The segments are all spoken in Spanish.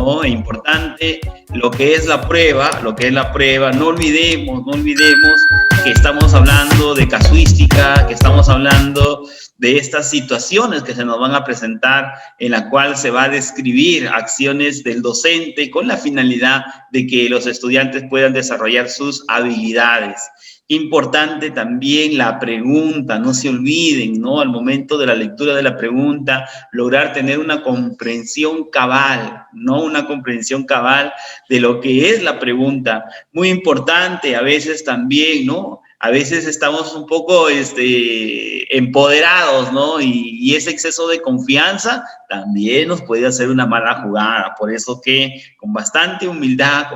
¿no? Es importante lo que es la prueba, no olvidemos que estamos hablando de casuística, que estamos hablando de estas situaciones que se nos van a presentar, en la cual se va a describir acciones del docente con la finalidad de que los estudiantes puedan desarrollar sus habilidades. Importante también la pregunta, no se olviden, ¿no? Al momento de la lectura de la pregunta, lograr tener una comprensión cabal, ¿no? Una comprensión cabal de lo que es la pregunta. Muy importante a veces también, ¿no? A veces estamos un poco empoderados, ¿no? Y ese exceso de confianza también nos puede hacer una mala jugada. Por eso que con bastante humildad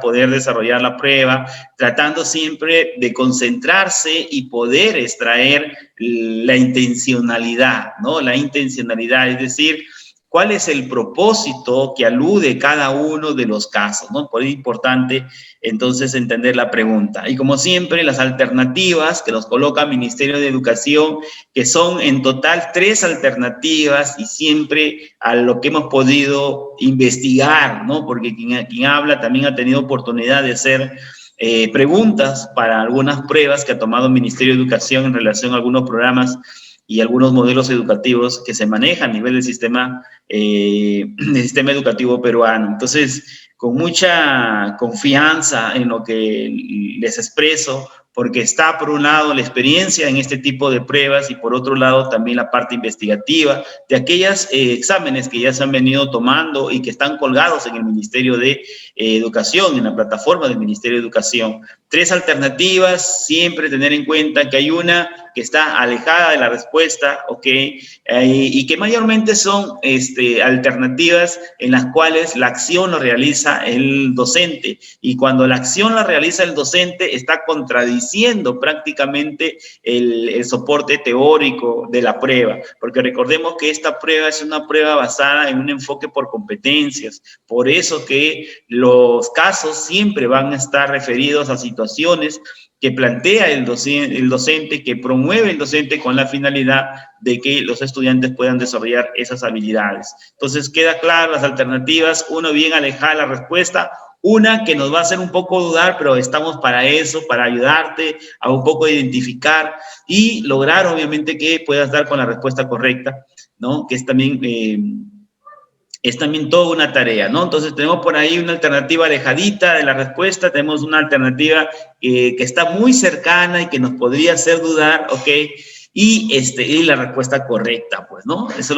poder desarrollar la prueba, tratando siempre de concentrarse y poder extraer la intencionalidad, ¿no? La intencionalidad, es decir, cuál es el propósito que alude cada uno de los casos, ¿no? Por eso es importante, entonces, entender la pregunta. Y como siempre, las alternativas que nos coloca el Ministerio de Educación, que son en total 3 alternativas y siempre a lo que hemos podido investigar, ¿no? Porque quien habla también ha tenido oportunidad de hacer preguntas para algunas pruebas que ha tomado el Ministerio de Educación en relación a algunos programas y algunos modelos educativos que se manejan a nivel del sistema educativo peruano. Entonces, con mucha confianza en lo que les expreso, porque está por un lado la experiencia en este tipo de pruebas y por otro lado también la parte investigativa de aquellos exámenes que ya se han venido tomando y que están colgados en el Ministerio de Educación, en la plataforma del Ministerio de Educación. 3 alternativas, siempre tener en cuenta que hay una que está alejada de la respuesta, ¿ok? Y que mayormente son alternativas en las cuales la acción lo realiza el docente, y cuando la acción la realiza el docente está contradiciendo prácticamente el soporte teórico de la prueba, porque recordemos que esta prueba es una prueba basada en un enfoque por competencias, por eso que los casos siempre van a estar referidos a situaciones que plantea el docente, que promueve el docente con la finalidad de que los estudiantes puedan desarrollar esas habilidades. Entonces, queda claro las alternativas, uno bien alejada de la respuesta, una que nos va a hacer un poco dudar, pero estamos para eso, para ayudarte a un poco identificar y lograr, obviamente, que puedas dar con la respuesta correcta, ¿no? Que es también toda una tarea, ¿no? Entonces, tenemos por ahí una alternativa alejadita de la respuesta, tenemos una alternativa que está muy cercana y que nos podría hacer dudar, ¿ok? Y la respuesta correcta, pues, ¿no? Eso es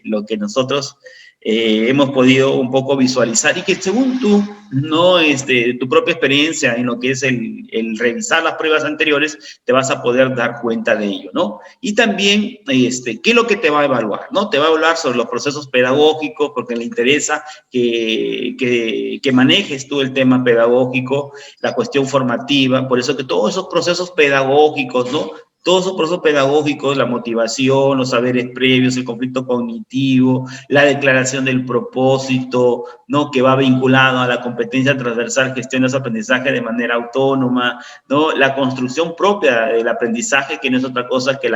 lo que nosotros hemos podido un poco visualizar y que según tú, ¿no? Tu propia experiencia en lo que es el revisar las pruebas anteriores, te vas a poder dar cuenta de ello, ¿no? Y también, ¿qué es lo que te va a evaluar, ¿no? Te va a evaluar sobre los procesos pedagógicos, porque le interesa que manejes tú el tema pedagógico, la cuestión formativa, por eso que todos esos procesos pedagógicos, ¿no? Todos esos procesos pedagógicos, la motivación, los saberes previos, el conflicto cognitivo, la declaración del propósito, ¿no? Que va vinculado a la competencia transversal, gestión de su aprendizaje de manera autónoma, ¿no? La construcción propia del aprendizaje, que no es otra cosa que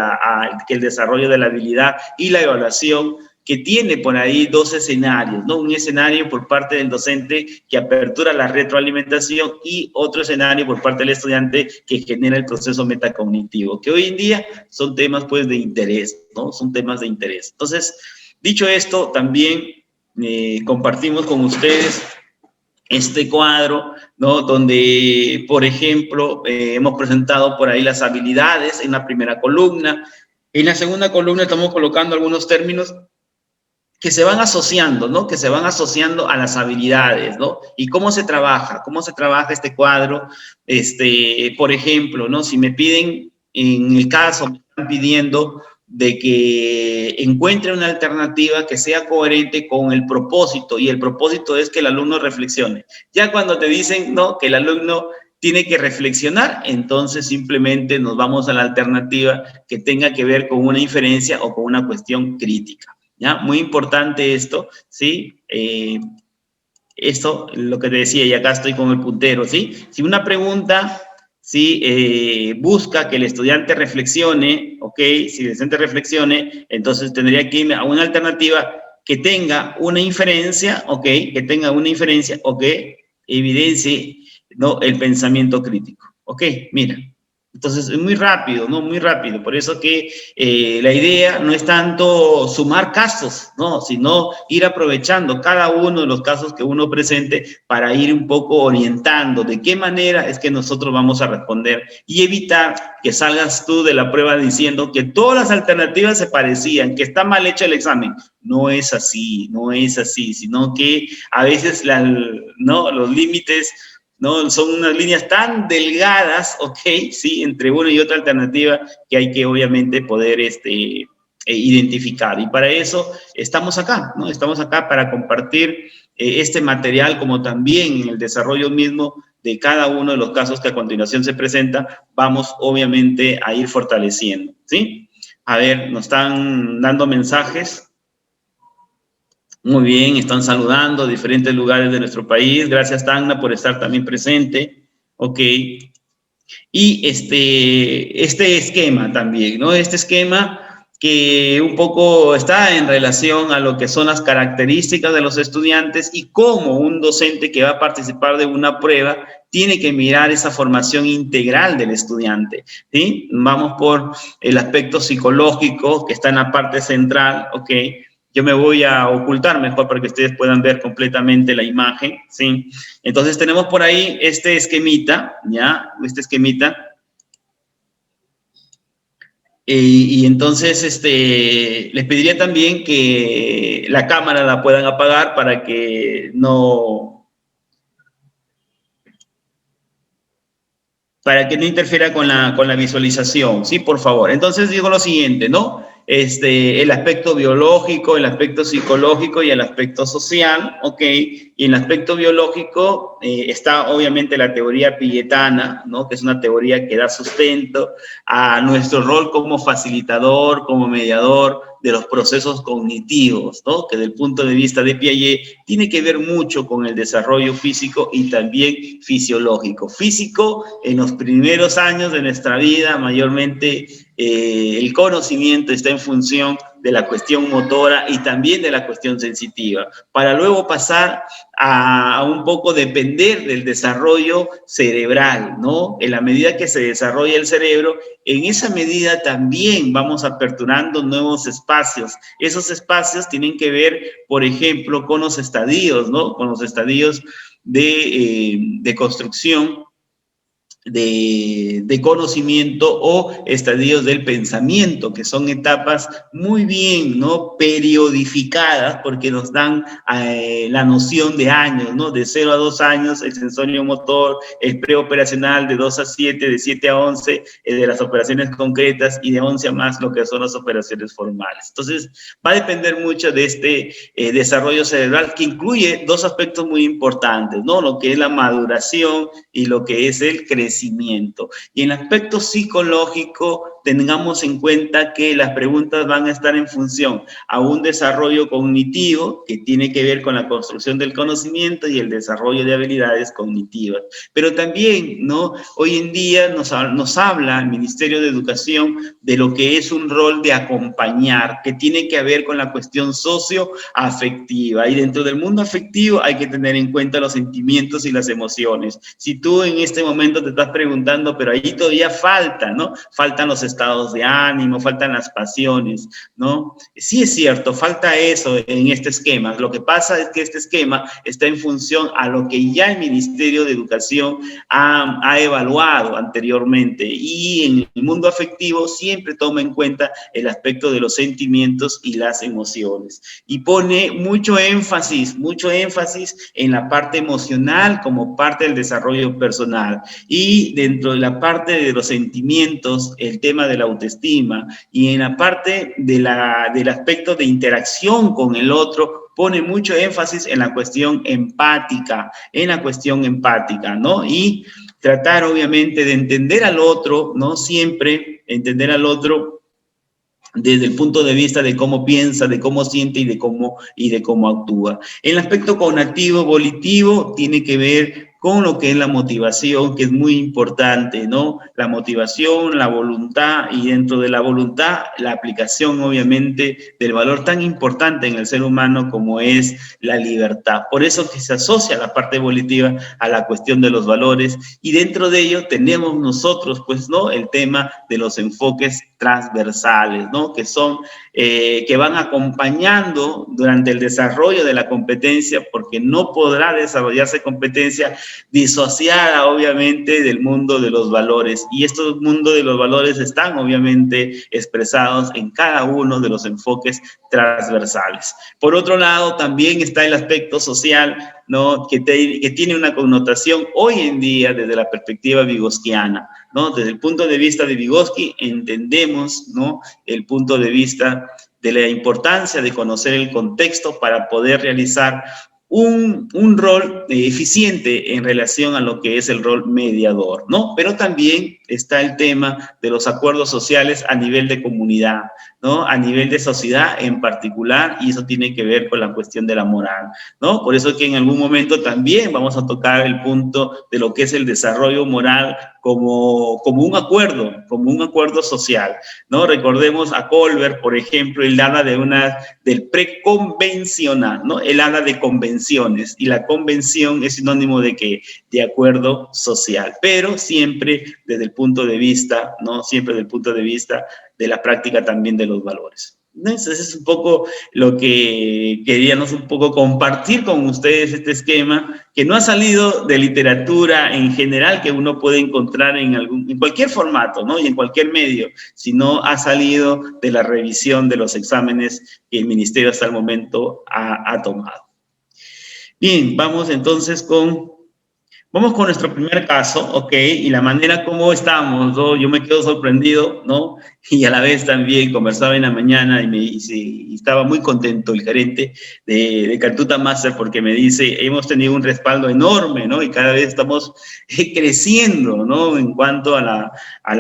el desarrollo de la habilidad y la evaluación, que tiene por ahí 2 escenarios, ¿no? Un escenario por parte del docente que apertura la retroalimentación y otro escenario por parte del estudiante que genera el proceso metacognitivo, que hoy en día son temas, pues, de interés, ¿no? Son temas de interés. Entonces, dicho esto, también compartimos con ustedes este cuadro, ¿no? Donde, por ejemplo, hemos presentado por ahí las habilidades en la primera columna. En la segunda columna estamos colocando algunos términos que se van asociando, ¿no? Que se van asociando a las habilidades, ¿no? ¿Y cómo se trabaja? ¿Cómo se trabaja este cuadro? Por ejemplo, ¿no? Si me piden, en el caso, me están pidiendo de que encuentre una alternativa que sea coherente con el propósito, y el propósito es que el alumno reflexione. Ya cuando te dicen, ¿no? Que el alumno tiene que reflexionar, entonces simplemente nos vamos a la alternativa que tenga que ver con una inferencia o con una cuestión crítica. ¿Ya? Muy importante esto, ¿sí? Esto, lo que te decía, y acá estoy con el puntero, ¿sí? Si una pregunta, ¿sí? Busca que el estudiante reflexione, ¿ok? Si el estudiante reflexione, entonces tendría que ir a una alternativa que tenga una inferencia, ¿ok? Que tenga una inferencia o que evidencie, ¿no?, el pensamiento crítico. ¿Ok? Mira. Entonces, es muy rápido, ¿no? Muy rápido. Por eso que la idea no es tanto sumar casos, ¿no? Sino ir aprovechando cada uno de los casos que uno presente para ir un poco orientando de qué manera es que nosotros vamos a responder y evitar que salgas tú de la prueba diciendo que todas las alternativas se parecían, que está mal hecho el examen. No es así, no es así, sino que a veces ¿no?, los límites, ¿no?, son unas líneas tan delgadas, ¿ok? Sí, entre una y otra alternativa que hay que obviamente poder identificar. Y para eso estamos acá, ¿no? Estamos acá para compartir este material, como también en el desarrollo mismo de cada uno de los casos que a continuación se presenta, vamos obviamente a ir fortaleciendo, ¿sí? A ver, nos están dando mensajes. Muy bien, están saludando diferentes lugares de nuestro país. Gracias, Tacna, por estar también presente. Ok. Y este esquema también, ¿no? Este esquema que un poco está en relación a lo que son las características de los estudiantes y cómo un docente que va a participar de una prueba tiene que mirar esa formación integral del estudiante, ¿sí? Vamos por el aspecto psicológico que está en la parte central, ¿ok? Yo me voy a ocultar mejor para que ustedes puedan ver completamente la imagen, ¿sí? Entonces tenemos por ahí este esquemita, ¿ya? Este esquemita. Y entonces les pediría también que la cámara la puedan apagar para que no interfiera con la visualización, ¿sí? Por favor. Entonces digo lo siguiente, ¿no? El aspecto biológico, el aspecto psicológico y el aspecto social, ¿ok? Y en el aspecto biológico está obviamente la teoría piagetana, ¿no?, que es una teoría que da sustento a nuestro rol como facilitador, como mediador de los procesos cognitivos, ¿no?, que desde el punto de vista de Piaget tiene que ver mucho con el desarrollo físico y también fisiológico. Físico, en los primeros años de nuestra vida, mayormente el conocimiento está en función de la cuestión motora y también de la cuestión sensitiva, para luego pasar a un poco depender del desarrollo cerebral, ¿no? En la medida que se desarrolla el cerebro, en esa medida también vamos aperturando nuevos espacios. Esos espacios tienen que ver, por ejemplo, con los estadios, ¿no? Con los estadios de construcción, de conocimiento o estadios del pensamiento, que son etapas muy bien, ¿no?, periodificadas, porque nos dan la noción de años, ¿no? De 0 a 2 años, el sensorio motor, el preoperacional de 2 a 7, de 7 a 11, de las operaciones concretas, y de 11 a más lo que son las operaciones formales. Entonces, va a depender mucho de este desarrollo cerebral, que incluye dos aspectos muy importantes, ¿no? Lo que es la maduración y lo que es el crecimiento. Y en el aspecto psicológico, tengamos en cuenta que las preguntas van a estar en función a un desarrollo cognitivo que tiene que ver con la construcción del conocimiento y el desarrollo de habilidades cognitivas. Pero también, ¿no?, hoy en día nos habla el Ministerio de Educación de lo que es un rol de acompañar, que tiene que ver con la cuestión socioafectiva. Y dentro del mundo afectivo hay que tener en cuenta los sentimientos y las emociones. Si tú en este momento te estás preguntando, pero ahí todavía falta, ¿no? Faltan los estados de ánimo, faltan las pasiones, ¿no? Sí es cierto, falta eso en este esquema. Lo que pasa es que este esquema está en función a lo que ya el Ministerio de Educación ha evaluado anteriormente, y en el mundo afectivo siempre toma en cuenta el aspecto de los sentimientos y las emociones, y pone mucho énfasis en la parte emocional como parte del desarrollo personal. Y dentro de la parte de los sentimientos, el tema de la autoestima, y en la parte del aspecto de interacción con el otro, pone mucho énfasis en la cuestión empática, ¿no? Y tratar obviamente de entender al otro, ¿no? Siempre entender al otro desde el punto de vista de cómo piensa, de cómo siente y de cómo actúa. El aspecto cognitivo volitivo tiene que ver con lo que es la motivación, que es muy importante, ¿no? La motivación, la voluntad, y dentro de la voluntad, la aplicación, obviamente, del valor tan importante en el ser humano como es la libertad. Por eso que se asocia la parte volitiva a la cuestión de los valores, y dentro de ello tenemos nosotros, pues, ¿no? El tema de los enfoques transversales, ¿no? Que son, que van acompañando durante el desarrollo de la competencia, porque no podrá desarrollarse competencia disociada, obviamente, del mundo de los valores. Y estos mundos de los valores están, obviamente, expresados en cada uno de los enfoques transversales. Por otro lado, también está el aspecto social, ¿no? Que tiene una connotación hoy en día desde la perspectiva vygotskyana, ¿no? Desde el punto de vista de Vygotsky entendemos, ¿no? El punto de vista de la importancia de conocer el contexto para poder realizar un rol eficiente en relación a lo que es el rol mediador, ¿no? Pero también está el tema de los acuerdos sociales a nivel de comunidad, ¿no? A nivel de sociedad en particular, y eso tiene que ver con la cuestión de la moral, ¿no? Por eso que en algún momento también vamos a tocar el punto de lo que es el desarrollo moral como un acuerdo social, ¿no? Recordemos a Colbert, por ejemplo, él habla del preconvencional, ¿no? Él habla de convenciones, y la convención es sinónimo de que de acuerdo social, pero siempre desde el punto de vista, ¿no? Siempre desde el punto de vista de la práctica también de los valores. Entonces, es un poco lo que queríamos un poco compartir con ustedes, este esquema que no ha salido de literatura en general que uno puede encontrar en cualquier formato, ¿no? Y en cualquier medio, sino ha salido de la revisión de los exámenes que el Ministerio hasta el momento ha tomado. Bien, vamos con nuestro primer caso, ¿ok? Y la manera como estamos, ¿no? Yo me quedo sorprendido, ¿no? Y a la vez también conversaba en la mañana y estaba muy contento el gerente de Cartuta Master, porque me dice, hemos tenido un respaldo enorme, ¿no? Y cada vez estamos creciendo, ¿no? En cuanto a la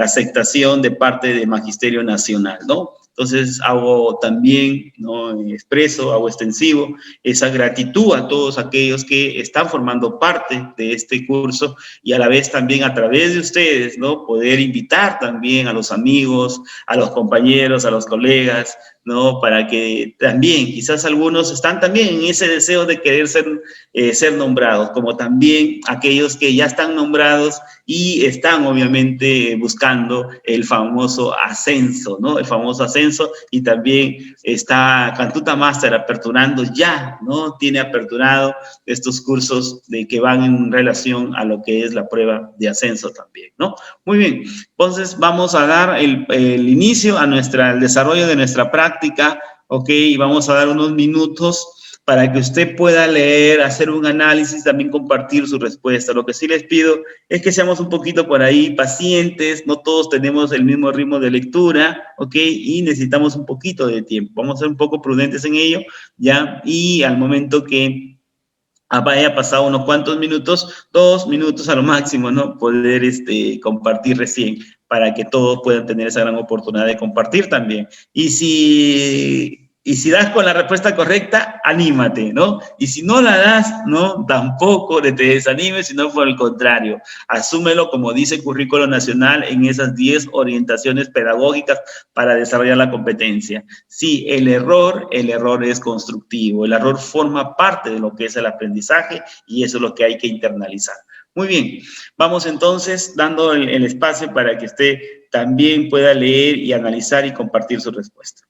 aceptación de parte del Magisterio Nacional, ¿no? Entonces hago también, ¿no? Expreso, hago extensivo esa gratitud a todos aquellos que están formando parte de este curso, y a la vez también a través de ustedes, ¿no? Poder invitar también a los amigos, a los compañeros, a los colegas, ¿no? Para que también, quizás algunos están también en ese deseo de querer ser nombrados, como también aquellos que ya están nombrados y están obviamente buscando el famoso ascenso, ¿no? El famoso ascenso, y también está Cartuta Master aperturando ya, ¿no? Tiene aperturado estos cursos que van en relación a lo que es la prueba de ascenso también, ¿no? Muy bien, entonces vamos a dar el inicio al desarrollo de nuestra práctica, ¿ok? Y vamos a dar unos minutos para que usted pueda leer, hacer un análisis, también compartir su respuesta. Lo que sí les pido es que seamos un poquito por ahí pacientes, no todos tenemos el mismo ritmo de lectura, ¿ok? Y necesitamos un poquito de tiempo. Vamos a ser un poco prudentes en ello, ¿ya? Y al momento que haya pasado unos cuantos minutos, 2 minutos a lo máximo, ¿no? Poder compartir recién, para que todos puedan tener esa gran oportunidad de compartir también. Y si das con la respuesta correcta, anímate, ¿no? Y si no la das, ¿no? Tampoco te desanimes, sino por el contrario, asúmelo como dice el Currículo Nacional en esas 10 orientaciones pedagógicas para desarrollar la competencia. Sí, el error es constructivo, el error forma parte de lo que es el aprendizaje, y eso es lo que hay que internalizar. Muy bien, vamos entonces dando el espacio para que usted también pueda leer y analizar y compartir su respuesta.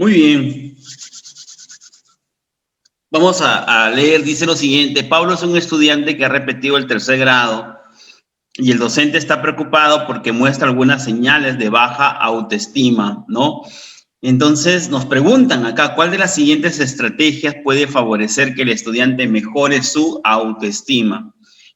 Muy bien. Vamos a leer, dice lo siguiente: Pablo es un estudiante que ha repetido el tercer grado y el docente está preocupado porque muestra algunas señales de baja autoestima, ¿no? Entonces nos preguntan acá, ¿cuál de las siguientes estrategias puede favorecer que el estudiante mejore su autoestima?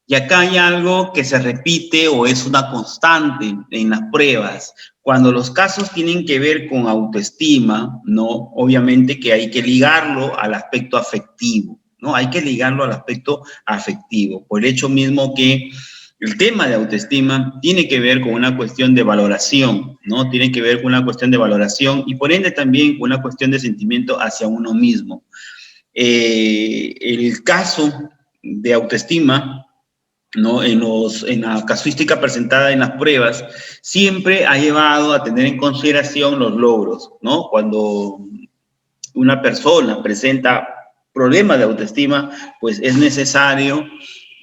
Y acá hay algo que se repite o es una constante en las pruebas. Cuando los casos tienen que ver con autoestima, ¿no? Obviamente que hay que ligarlo al aspecto afectivo, ¿no? Hay que ligarlo al aspecto afectivo, por el hecho mismo que el tema de autoestima tiene que ver con una cuestión de valoración, ¿no? Tiene que ver con una cuestión de valoración y por ende también con una cuestión de sentimiento hacia uno mismo. El caso de autoestima, ¿no? En la casuística presentada en las pruebas, siempre ha llevado a tener en consideración los logros, ¿no? Cuando una persona presenta problemas de autoestima, pues es necesario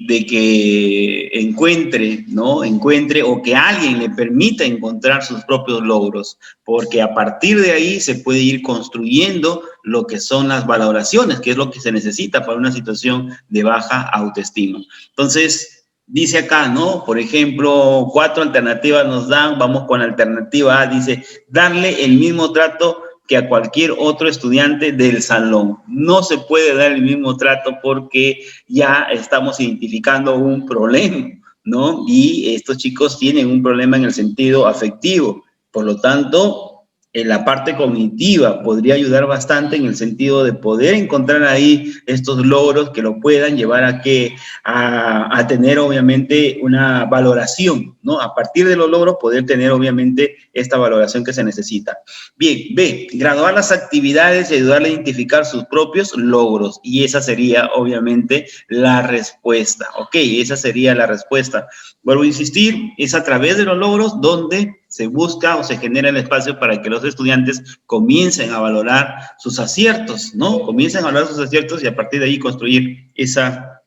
de que encuentre, ¿no? Encuentre o que alguien le permita encontrar sus propios logros, porque a partir de ahí se puede ir construyendo lo que son las valoraciones, que es lo que se necesita para una situación de baja autoestima. Entonces, dice acá, ¿no? Por ejemplo, 4 alternativas nos dan, vamos con la alternativa A, dice, darle el mismo trato que a cualquier otro estudiante del salón. No se puede dar el mismo trato porque ya estamos identificando un problema, ¿no? Y estos chicos tienen un problema en el sentido afectivo. Por lo tanto, en la parte cognitiva podría ayudar bastante en el sentido de poder encontrar ahí estos logros que lo puedan llevar a tener obviamente una valoración, ¿no? A partir de los logros poder tener obviamente esta valoración que se necesita. Bien, B, graduar las actividades y ayudarle a identificar sus propios logros. Y esa sería obviamente la respuesta, ¿ok? Esa sería la respuesta. Vuelvo a insistir, es a través de los logros donde se busca o se genera el espacio para que los estudiantes comiencen a valorar sus aciertos, ¿no? Comiencen a valorar sus aciertos y a partir de ahí construir esa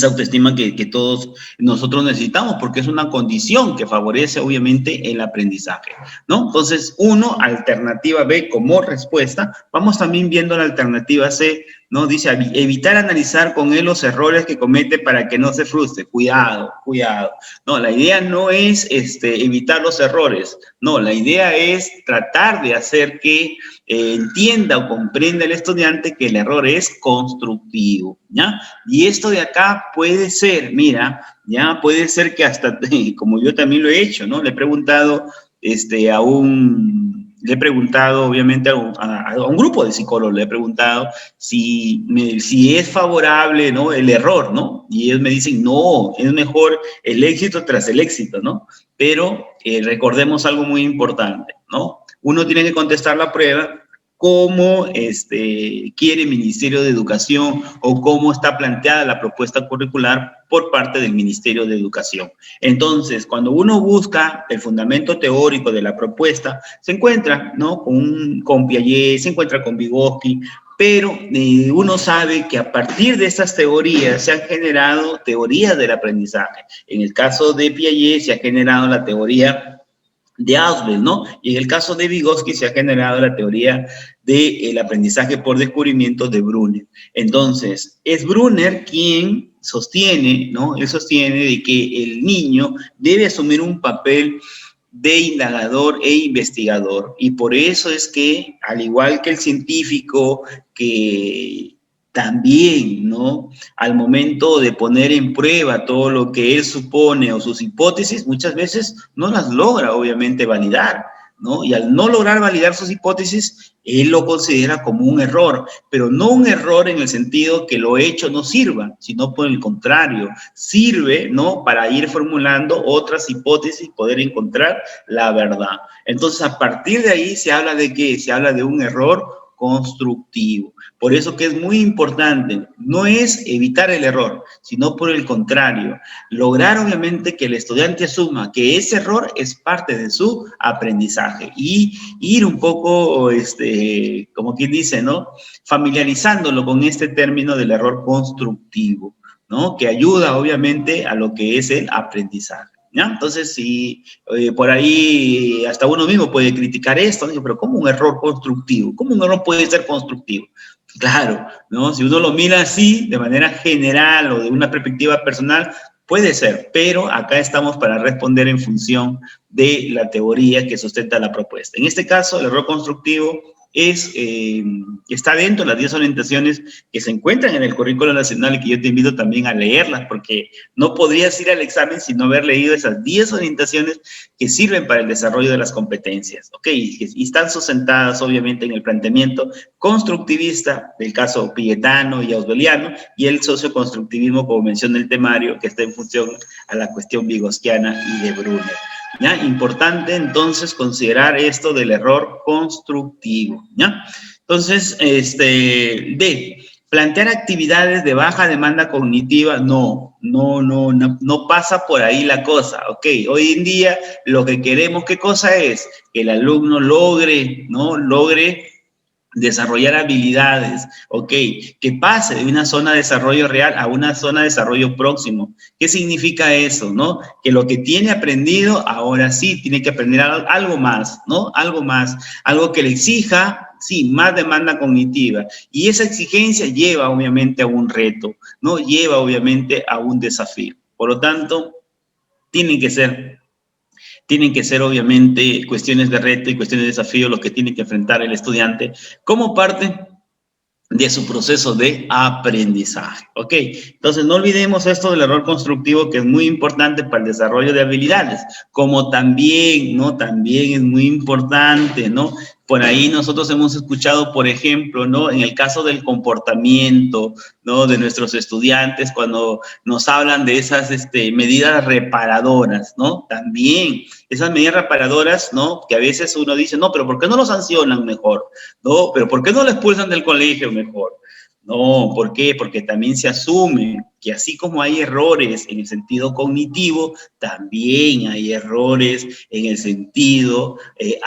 autoestima que todos nosotros necesitamos, porque es una condición que favorece obviamente el aprendizaje, ¿no? Entonces, 1, alternativa B como respuesta. Vamos también viendo la alternativa C, ¿no? Dice, evitar analizar con él los errores que comete para que no se frustre. Cuidado, cuidado. No, la idea no es evitar los errores, no, la idea es tratar de hacer que entienda o comprenda el estudiante que el error es constructivo, ¿ya? Y esto de acá puede ser, mira, ya puede ser que hasta, como yo también lo he hecho, ¿no? Le he preguntado obviamente a un grupo de psicólogos, le he preguntado si es favorable, ¿no? El error, ¿no? Y ellos me dicen, no, es mejor el éxito tras el éxito, ¿no? Pero recordemos algo muy importante, ¿no? Uno tiene que contestar la prueba cómo quiere el Ministerio de Educación o cómo está planteada la propuesta curricular por parte del Ministerio de Educación. Entonces, cuando uno busca el fundamento teórico de la propuesta, se encuentra, ¿no? con Piaget, se encuentra con Vygotsky, pero uno sabe que a partir de estas teorías se han generado teorías del aprendizaje. En el caso de Piaget se ha generado la teoría de Ausubel, ¿no? Y en el caso de Vygotsky se ha generado la teoría del aprendizaje por descubrimiento de Brunner. Entonces, es Brunner quien sostiene, ¿no? Él sostiene de que el niño debe asumir un papel de indagador e investigador. Y por eso es que, al igual que el científico que también, ¿no? Al momento de poner en prueba todo lo que él supone o sus hipótesis, muchas veces no las logra, obviamente, validar, ¿no? Y al no lograr validar sus hipótesis, él lo considera como un error, pero no un error en el sentido que lo hecho no sirva, sino por el contrario, sirve, ¿no? Para ir formulando otras hipótesis y poder encontrar la verdad. Entonces, a partir de ahí se habla de ¿qué? Se habla de un error constructivo. Por eso que es muy importante, no es evitar el error, sino por el contrario, lograr obviamente que el estudiante asuma que ese error es parte de su aprendizaje y ir un poco, como quien dice, ¿no? Familiarizándolo con este término del error constructivo, ¿no? Que ayuda obviamente a lo que es el aprendizaje, ¿ya? Entonces, si por ahí hasta uno mismo puede criticar esto, ¿no? Pero ¿cómo un error constructivo? ¿Cómo un error puede ser constructivo? Claro, ¿no? Si uno lo mira así, de manera general o de una perspectiva personal, puede ser, pero acá estamos para responder en función de la teoría que sustenta la propuesta. En este caso, el error constructivo está dentro de las 10 orientaciones que se encuentran en el currículo nacional y que yo te invito también a leerlas, porque no podrías ir al examen sin no haber leído esas 10 orientaciones que sirven para el desarrollo de las competencias, ¿ok? Y están sustentadas obviamente en el planteamiento constructivista del caso Pietano y Auswelliano y el socioconstructivismo, como menciona el temario, que está en función a la cuestión vygotsiana y de Brunner. ¿Ya? Importante entonces considerar esto del error constructivo, ¿ya? Entonces, plantear actividades de baja demanda cognitiva, no pasa por ahí la cosa, ¿ok? Hoy en día lo que queremos, ¿qué cosa es? Que el alumno logre, ¿no? Logre desarrollar habilidades, ok, que pase de una zona de desarrollo real a una zona de desarrollo próximo. ¿Qué significa eso, no? Que lo que tiene aprendido, ahora sí, tiene que aprender algo más, ¿no? Algo más, algo que le exija, sí, más demanda cognitiva. Y esa exigencia lleva, obviamente, a un reto, ¿no? Lleva, obviamente, a un desafío. Por lo tanto, tienen que ser obviamente cuestiones de reto y cuestiones de desafío lo que tiene que enfrentar el estudiante como parte de su proceso de aprendizaje, ¿ok? Entonces, no olvidemos esto del error constructivo, que es muy importante para el desarrollo de habilidades, como también, ¿no? También es muy importante, ¿no? Por ahí nosotros hemos escuchado, por ejemplo, ¿no? En el caso del comportamiento, ¿no? De nuestros estudiantes, cuando nos hablan de esas medidas reparadoras, ¿no? También esas medidas reparadoras, ¿no? Que a veces uno dice, no, pero ¿por qué no lo sancionan mejor? No, pero ¿por qué no lo expulsan del colegio mejor? No, ¿por qué? Porque también se asume que así como hay errores en el sentido cognitivo, también hay errores en el sentido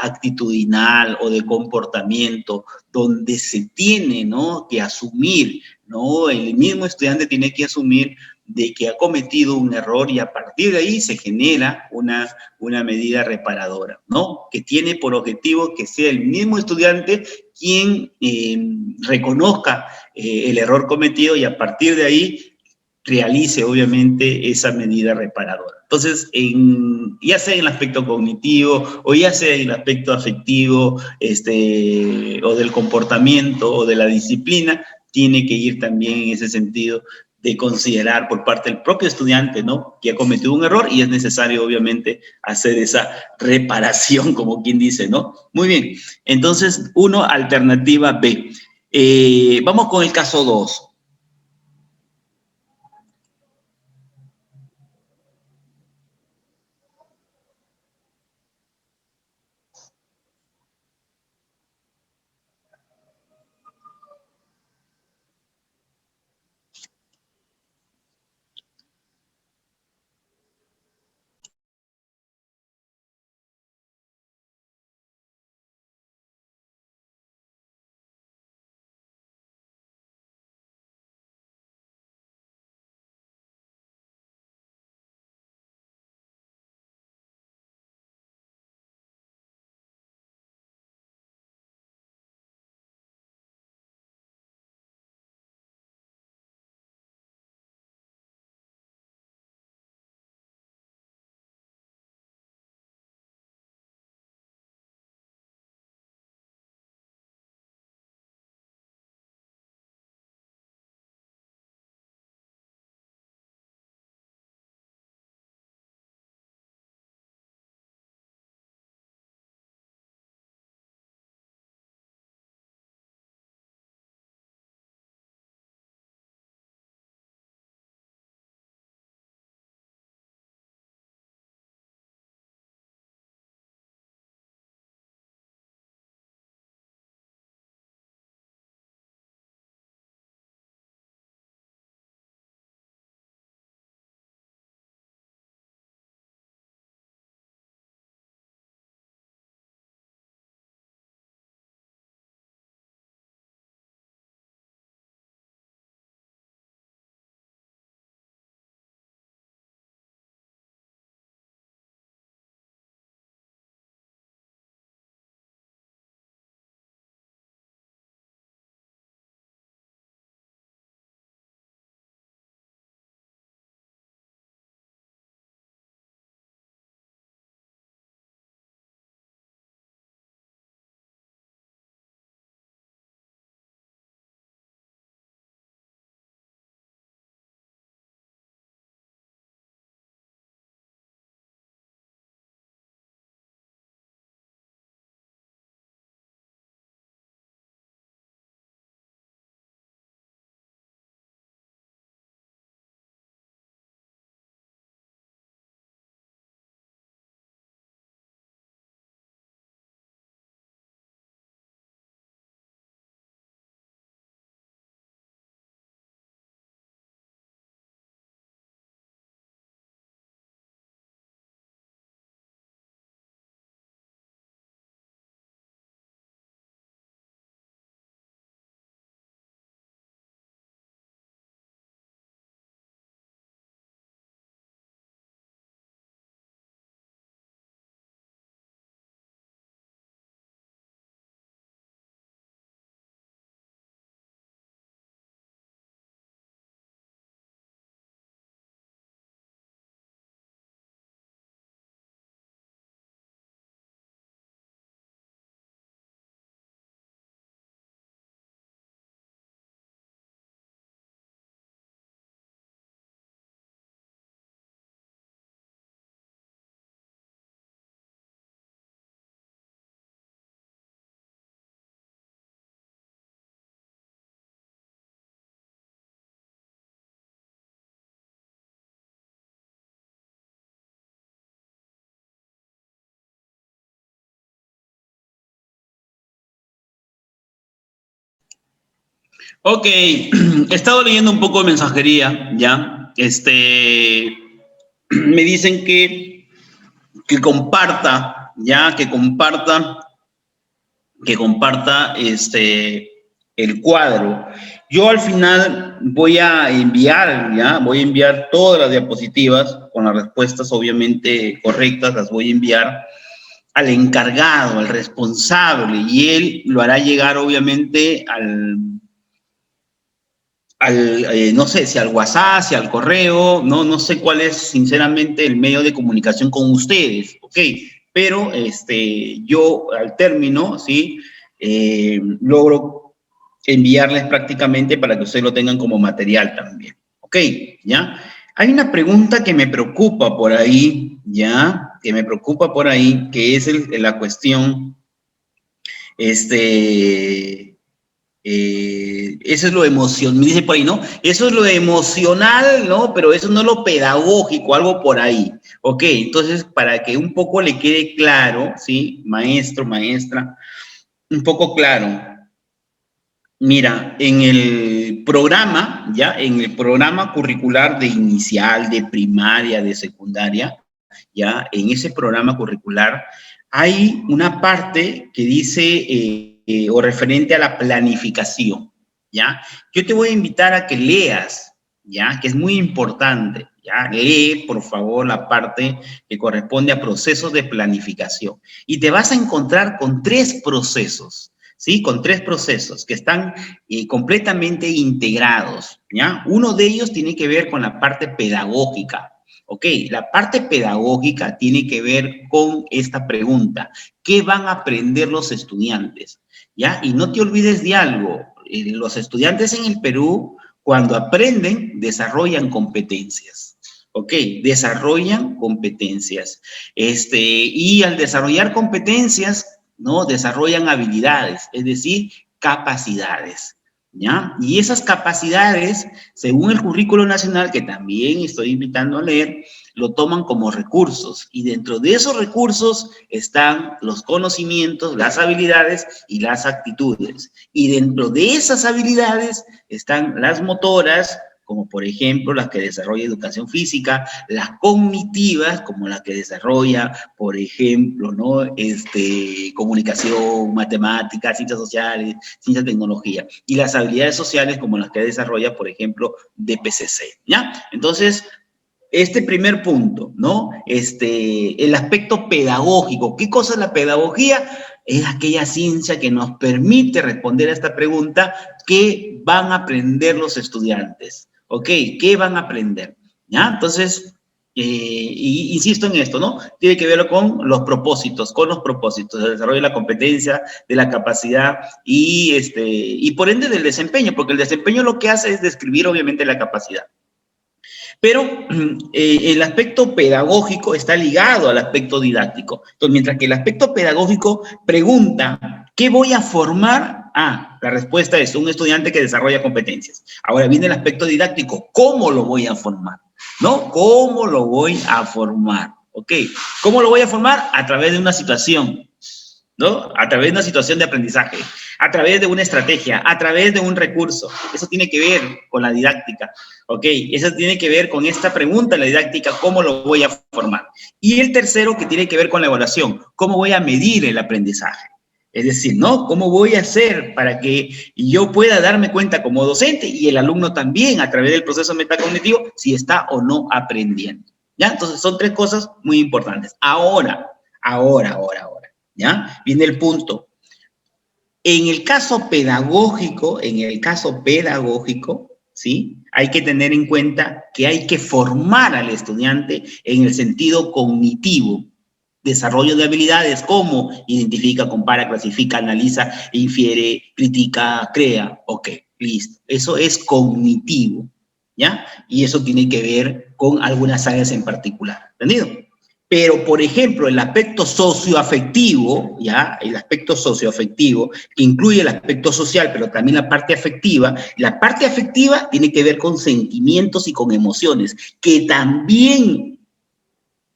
actitudinal o de comportamiento, donde se tiene, ¿no? Que asumir, ¿no? El mismo estudiante tiene que asumir de que ha cometido un error y a partir de ahí se genera una medida reparadora, ¿no? Que tiene por objetivo que sea el mismo estudiante quien reconozca el error cometido y a partir de ahí realice obviamente esa medida reparadora. Entonces, ya sea en el aspecto cognitivo o ya sea en el aspecto afectivo o del comportamiento o de la disciplina, tiene que ir también en ese sentido de considerar por parte del propio estudiante, ¿no? Que ha cometido un error y es necesario, obviamente, hacer esa reparación, como quien dice, ¿no? Muy bien. Entonces, alternativa B. Vamos con el caso 2. Ok, he estado leyendo un poco de mensajería, ¿ya? Me dicen que comparta, ¿ya? Que comparta el cuadro. Yo al final voy a enviar, ¿ya? Voy a enviar todas las diapositivas con las respuestas obviamente correctas, las voy a enviar al encargado, al responsable, y él lo hará llegar obviamente no sé, si al WhatsApp, si al correo, no sé cuál es sinceramente el medio de comunicación con ustedes, ¿ok? Pero yo al término, ¿sí? Logro enviarles prácticamente para que ustedes lo tengan como material también, ¿ok? ¿Ya? Hay una pregunta que me preocupa por ahí, ¿ya? Que me preocupa por ahí, que es la cuestión, eso es lo emocional, me dice por ahí, ¿no? Eso es lo emocional, ¿no? Pero eso no es lo pedagógico, algo por ahí. Ok, entonces, para que un poco le quede claro, ¿sí? Maestro, maestra, un poco claro. Mira, en el programa, ¿ya? En el programa curricular de inicial, de primaria, de secundaria, ¿ya? En ese programa curricular hay una parte que dice o referente a la planificación, ¿ya? Yo te voy a invitar a que leas, ¿ya? Que es muy importante, ¿ya? Lee, por favor, la parte que corresponde a procesos de planificación. Y te vas a encontrar con 3 procesos, ¿sí? Con 3 procesos que están completamente integrados, ¿ya? Uno de ellos tiene que ver con la parte pedagógica. Ok, la parte pedagógica tiene que ver con esta pregunta. ¿Qué van a aprender los estudiantes? ¿Ya? Y no te olvides de algo. Los estudiantes en el Perú, cuando aprenden, desarrollan competencias. Ok, desarrollan competencias. Y al desarrollar competencias, ¿no? Desarrollan habilidades, es decir, capacidades. ¿Ya? Y esas capacidades, según el currículo nacional, que también estoy invitando a leer, lo toman como recursos. Y dentro de esos recursos están los conocimientos, las habilidades y las actitudes. Y dentro de esas habilidades están las motoras, como por ejemplo las que desarrolla educación física, las cognitivas, como las que desarrolla, por ejemplo, ¿no? Comunicación, matemáticas, ciencias sociales, ciencia de tecnología, y las habilidades sociales, como las que desarrolla, por ejemplo, DPCC, ¿ya? Entonces, este primer punto, ¿no? El aspecto pedagógico. ¿Qué cosa es la pedagogía? Es aquella ciencia que nos permite responder a esta pregunta: ¿qué van a aprender los estudiantes? ¿Ok? ¿Qué van a aprender? ¿Ya? Entonces, insisto en esto, ¿no? Tiene que ver con los propósitos, del desarrollo de la competencia, de la capacidad y por ende del desempeño, porque el desempeño lo que hace es describir obviamente la capacidad. Pero el aspecto pedagógico está ligado al aspecto didáctico. Entonces, mientras que el aspecto pedagógico pregunta, ¿qué voy a formar? Ah, la respuesta es un estudiante que desarrolla competencias. Ahora viene el aspecto didáctico, ¿cómo lo voy a formar? ¿No? ¿Cómo lo voy a formar? ¿Ok? ¿Cómo lo voy a formar? A través de una situación, ¿no? A través de una situación de aprendizaje, a través de una estrategia, a través de un recurso. Eso tiene que ver con la didáctica, ¿ok? Eso tiene que ver con esta pregunta, la didáctica, ¿cómo lo voy a formar? Y el tercero, que tiene que ver con la evaluación, ¿cómo voy a medir el aprendizaje? Es decir, ¿no? ¿Cómo voy a hacer para que yo pueda darme cuenta como docente y el alumno también a través del proceso metacognitivo si está o no aprendiendo? ¿Ya? Entonces son 3 cosas muy importantes. Ahora, ¿ya? Viene el punto. En el caso pedagógico, ¿sí? Hay que tener en cuenta que hay que formar al estudiante en el sentido cognitivo. Desarrollo de habilidades como identifica, compara, clasifica, analiza, infiere, critica, crea. Ok, listo. Eso es cognitivo, ¿ya? Y eso tiene que ver con algunas áreas en particular. ¿Entendido? Pero, por ejemplo, el aspecto socioafectivo, ¿ya? El aspecto socioafectivo, que incluye el aspecto social, pero también la parte afectiva tiene que ver con sentimientos y con emociones, que también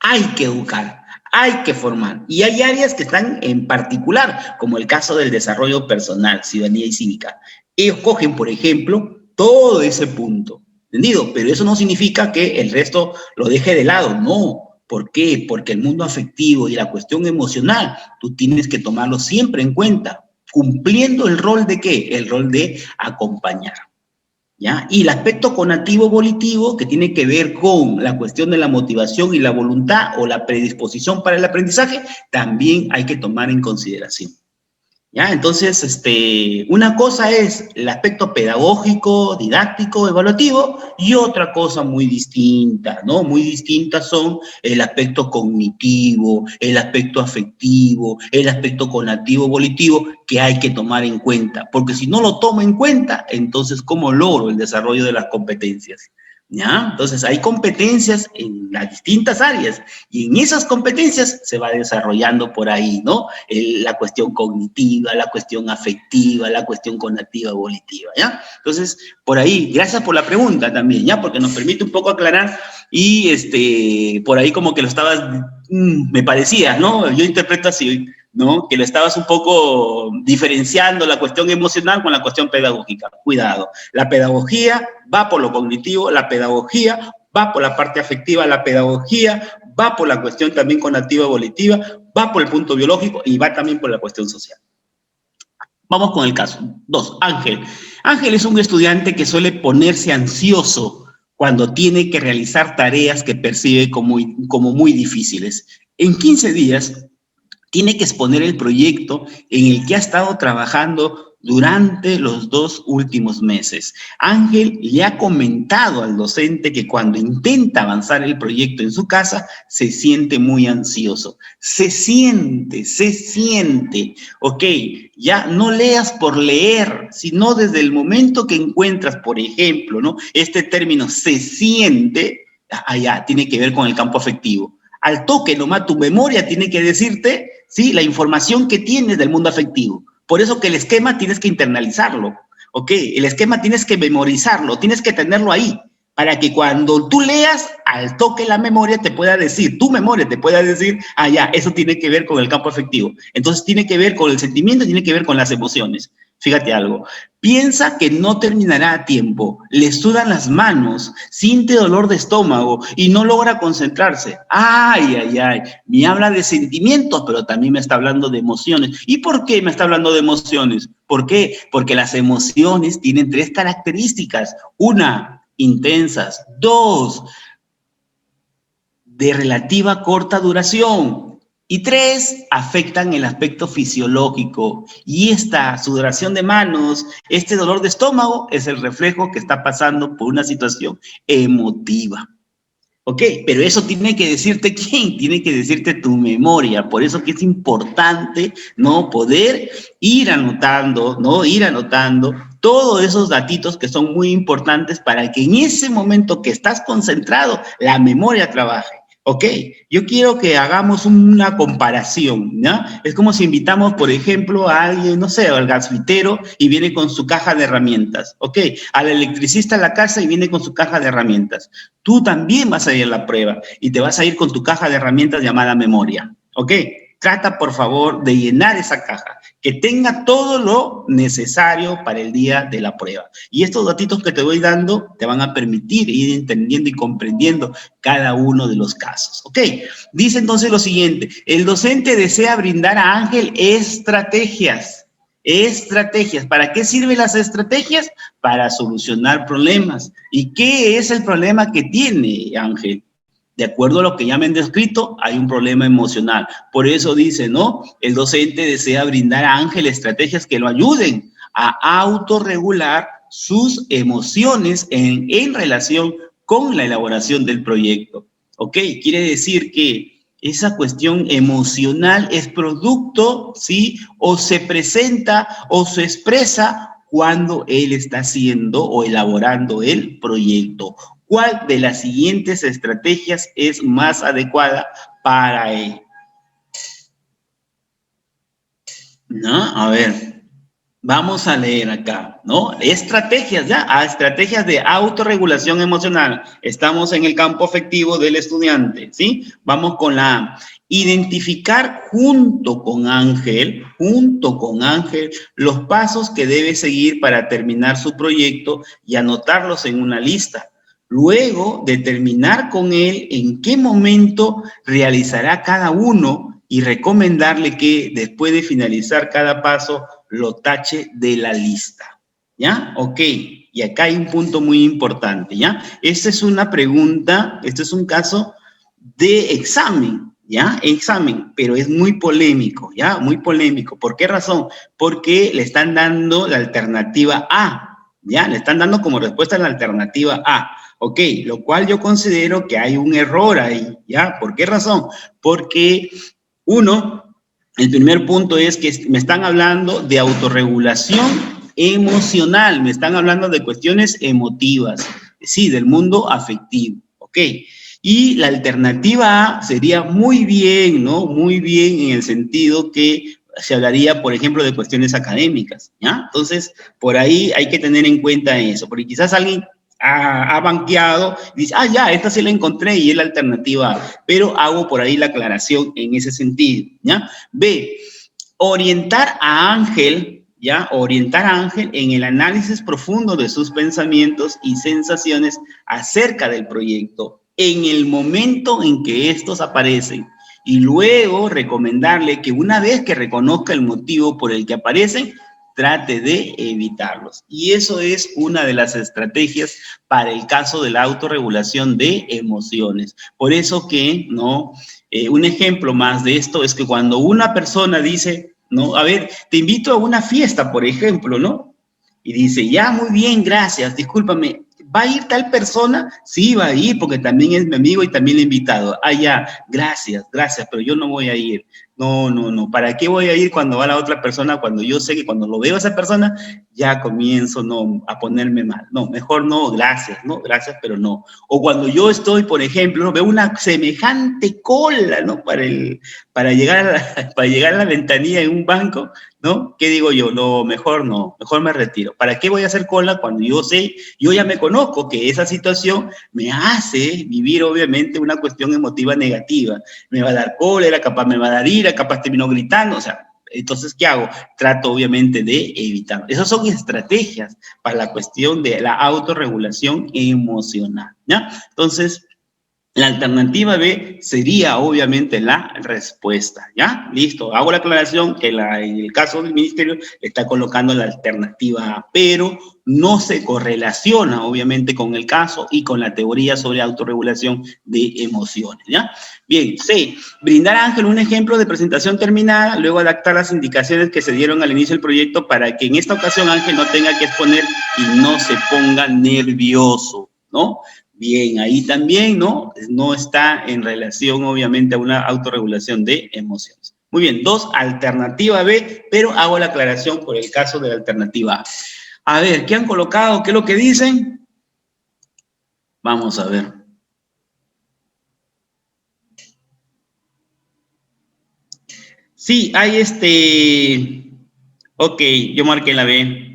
hay que educar. Hay que formar. Y hay áreas que están en particular, como el caso del desarrollo personal, ciudadanía y cívica. Ellos cogen, por ejemplo, todo ese punto, ¿entendido? Pero eso no significa que el resto lo deje de lado, no. ¿Por qué? Porque el mundo afectivo y la cuestión emocional, tú tienes que tomarlo siempre en cuenta, cumpliendo el rol de ¿qué? El rol de acompañar. ¿Ya? Y el aspecto conativo-volitivo, que tiene que ver con la cuestión de la motivación y la voluntad o la predisposición para el aprendizaje, también hay que tomar en consideración. ¿Ya? Entonces, una cosa es el aspecto pedagógico, didáctico, evaluativo, y otra cosa muy distinta, ¿no? Muy distintas son el aspecto cognitivo, el aspecto afectivo, el aspecto conativo, volitivo, que hay que tomar en cuenta, porque si no lo tomo en cuenta, entonces, ¿cómo logro el desarrollo de las competencias? ¿Ya? Entonces, hay competencias en las distintas áreas y en esas competencias se va desarrollando por ahí, ¿no? La cuestión cognitiva, la cuestión afectiva, la cuestión conativa, volitiva, ¿ya? Entonces, por ahí, gracias por la pregunta también, ¿ya? Porque nos permite un poco aclarar y por ahí como que lo estabas, me parecía, ¿no? Yo interpreto así, ¿no? Que lo estabas un poco diferenciando la cuestión emocional con la cuestión pedagógica. Cuidado, la pedagogía va por lo cognitivo, la pedagogía va por la parte afectiva, la pedagogía va por la cuestión también conativa, volitiva, va por el punto biológico y va también por la cuestión social. Vamos con el caso 2, Ángel. Ángel es un estudiante que suele ponerse ansioso cuando tiene que realizar tareas que percibe como muy difíciles. En 15 días, tiene que exponer el proyecto en el que ha estado trabajando durante los 2 últimos meses. Ángel le ha comentado al docente que cuando intenta avanzar el proyecto en su casa, se siente muy ansioso. Se siente, ok, ya no leas por leer, sino desde el momento que encuentras, por ejemplo, ¿no? Este término se siente, allá tiene que ver con el campo afectivo. Al toque nomás tu memoria tiene que decirte, ¿sí? La información que tienes del mundo afectivo. Por eso que el esquema tienes que internalizarlo, ¿ok? El esquema tienes que memorizarlo, tienes que tenerlo ahí, para que cuando tú leas, al toque la memoria te pueda decir, tu memoria te pueda decir, ya, eso tiene que ver con el campo afectivo. Entonces tiene que ver con el sentimiento, tiene que ver con las emociones. Fíjate algo, piensa que no terminará a tiempo, le sudan las manos, siente dolor de estómago y no logra concentrarse. Me habla de sentimientos, pero también me está hablando de emociones. ¿Y por qué me está hablando de emociones? ¿Por qué? Porque las emociones tienen 3 características. 1, intensas. 2, de relativa corta duración. Y 3, afectan el aspecto fisiológico. Y esta sudoración de manos, este dolor de estómago, es el reflejo que está pasando por una situación emotiva. ¿Ok? Pero eso tiene que decirte quién, tiene que decirte tu memoria. Por eso que es importante, ¿no? Poder ir anotando, ¿no? Ir anotando todos esos datitos que son muy importantes para que en ese momento que estás concentrado, la memoria trabaje. Ok, yo quiero que hagamos una comparación, ¿no? Es como si invitamos, por ejemplo, a alguien, no sé, al gasfitero y viene con su caja de herramientas, ok, al electricista a la casa y viene con su caja de herramientas. Tú también vas a ir a la prueba y te vas a ir con tu caja de herramientas llamada memoria, ok. Trata, por favor, de llenar esa caja, que tenga todo lo necesario para el día de la prueba. Y estos datitos que te voy dando te van a permitir ir entendiendo y comprendiendo cada uno de los casos. ¿Ok? Dice entonces lo siguiente, el docente desea brindar a Ángel estrategias. Estrategias. ¿Para qué sirven las estrategias? Para solucionar problemas. ¿Y qué es el problema que tiene Ángel? De acuerdo a lo que ya me han descrito, hay un problema emocional. Por eso dice, ¿no? El docente desea brindar a Ángel estrategias que lo ayuden a autorregular sus emociones en relación con la elaboración del proyecto. ¿Ok? Quiere decir que esa cuestión emocional es producto, ¿sí? O se presenta o se expresa cuando él está haciendo o elaborando el proyecto. ¿Cuál de las siguientes estrategias es más adecuada para él? ¿No? A ver, vamos a leer acá, ¿no? Estrategias, ¿ya? Estrategias de autorregulación emocional. Estamos en el campo afectivo del estudiante, ¿sí? Vamos con la A. identificar junto con Ángel, los pasos que debe seguir para terminar su proyecto y anotarlos en una lista. Luego, determinar con él en qué momento realizará cada uno y recomendarle que después de finalizar cada paso lo tache de la lista. ¿Ya? Ok. Y acá hay un punto muy importante, ¿ya? Esta es una pregunta, este es un caso de examen, ¿ya? Examen, pero es muy polémico, ¿ya? Muy polémico. ¿Por qué razón? Porque le están dando la alternativa A, ¿ya? Le están dando como respuesta la alternativa A. Ok, lo cual yo considero que hay un error ahí, ¿ya? ¿Por qué razón? Porque, uno, el primer punto es que me están hablando de autorregulación emocional, me están hablando de cuestiones emotivas, sí, del mundo afectivo, ¿ok? Y la alternativa A sería muy bien, ¿no? Muy bien en el sentido que se hablaría, por ejemplo, de cuestiones académicas, ¿ya? Entonces, por ahí hay que tener en cuenta eso, porque quizás alguien ha banqueado, dice, ah, ya, esta sí la encontré y es la alternativa A, pero hago por ahí la aclaración en ese sentido, ¿ya? B, orientar a Ángel, ¿ya? Orientar a Ángel en el análisis profundo de sus pensamientos y sensaciones acerca del proyecto en el momento en que estos aparecen y luego recomendarle que una vez que reconozca el motivo por el que aparecen, trate de evitarlos. Y eso es una de las estrategias para el caso de la autorregulación de emociones. Por eso que, ¿no? Un ejemplo más de esto es que cuando una persona dice, ¿no? A ver, te invito a una fiesta, por ejemplo, ¿no? Y dice, ya, muy bien, gracias, discúlpame, ¿va a ir tal persona? Sí, va a ir, porque también es mi amigo y también le he invitado. Ah, ya, gracias, pero yo no voy a ir. No, ¿para qué voy a ir cuando va la otra persona? Cuando yo sé que cuando lo veo a esa persona, ya comienzo, no, a ponerme mal. No, mejor no, gracias, ¿no? Gracias, pero no. O cuando yo estoy, por ejemplo, ¿no? Veo una semejante cola, ¿no? Para llegar a la ventanilla en un banco, ¿no? ¿Qué digo yo? No, mejor me retiro. ¿Para qué voy a hacer cola cuando yo sé, yo ya me conozco que esa situación me hace vivir obviamente una cuestión emotiva negativa? Me va a dar cólera, capaz me va a dar ira, capaz termino gritando, o sea, entonces, ¿qué hago? Trato obviamente de evitar. Esas son estrategias para la cuestión de la autorregulación emocional, ¿ya? Entonces, la alternativa B sería obviamente la respuesta, ¿ya? Listo, hago la aclaración que en el caso del ministerio está colocando la alternativa A, pero no se correlaciona obviamente con el caso y con la teoría sobre autorregulación de emociones, ¿ya? Bien, C, brindar a Ángel un ejemplo de presentación terminada, luego adaptar las indicaciones que se dieron al inicio del proyecto para que en esta ocasión Ángel no tenga que exponer y no se ponga nervioso, ¿no? Bien, ahí también, ¿no? No está en relación, obviamente, a una autorregulación de emociones. Muy bien, 2, alternativa B, pero hago la aclaración por el caso de la alternativa A. A ver, ¿qué han colocado? ¿Qué es lo que dicen? Vamos a ver. Sí, hay Ok, yo marqué la B.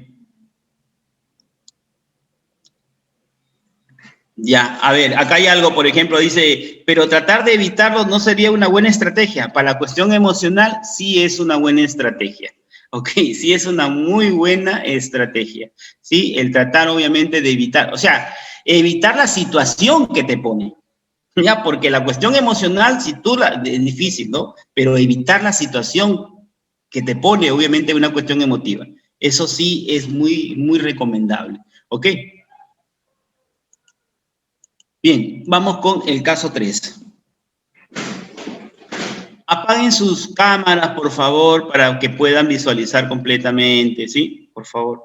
Ya, a ver, acá hay algo, por ejemplo, dice, pero tratar de evitarlos no sería una buena estrategia. Para la cuestión emocional, sí es una buena estrategia. Ok, sí es una muy buena estrategia. Sí, el tratar obviamente de evitar, o sea, evitar la situación que te pone. Ya, porque la cuestión emocional, si tú es difícil, ¿no? Pero evitar la situación que te pone, obviamente, una cuestión emotiva. Eso sí es muy, muy recomendable. ¿Ok? Bien, vamos con el caso 3. Apaguen sus cámaras, por favor, para que puedan visualizar completamente, ¿sí? Por favor.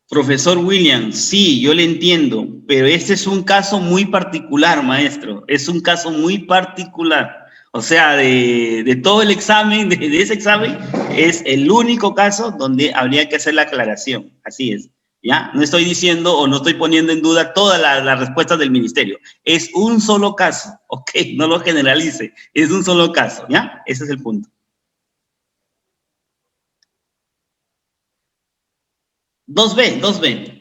Profesor William, sí, yo le entiendo, pero este es un caso muy particular, maestro. Es un caso muy particular. O sea, de todo el examen, de ese examen, es el único caso donde habría que hacer la aclaración. Así es. ¿ya? No estoy diciendo o no estoy poniendo en duda todas las respuestas del ministerio. Es un solo caso, ¿ok? No lo generalice, es un solo caso, ¿ya? Ese es el punto. 2B, 2B.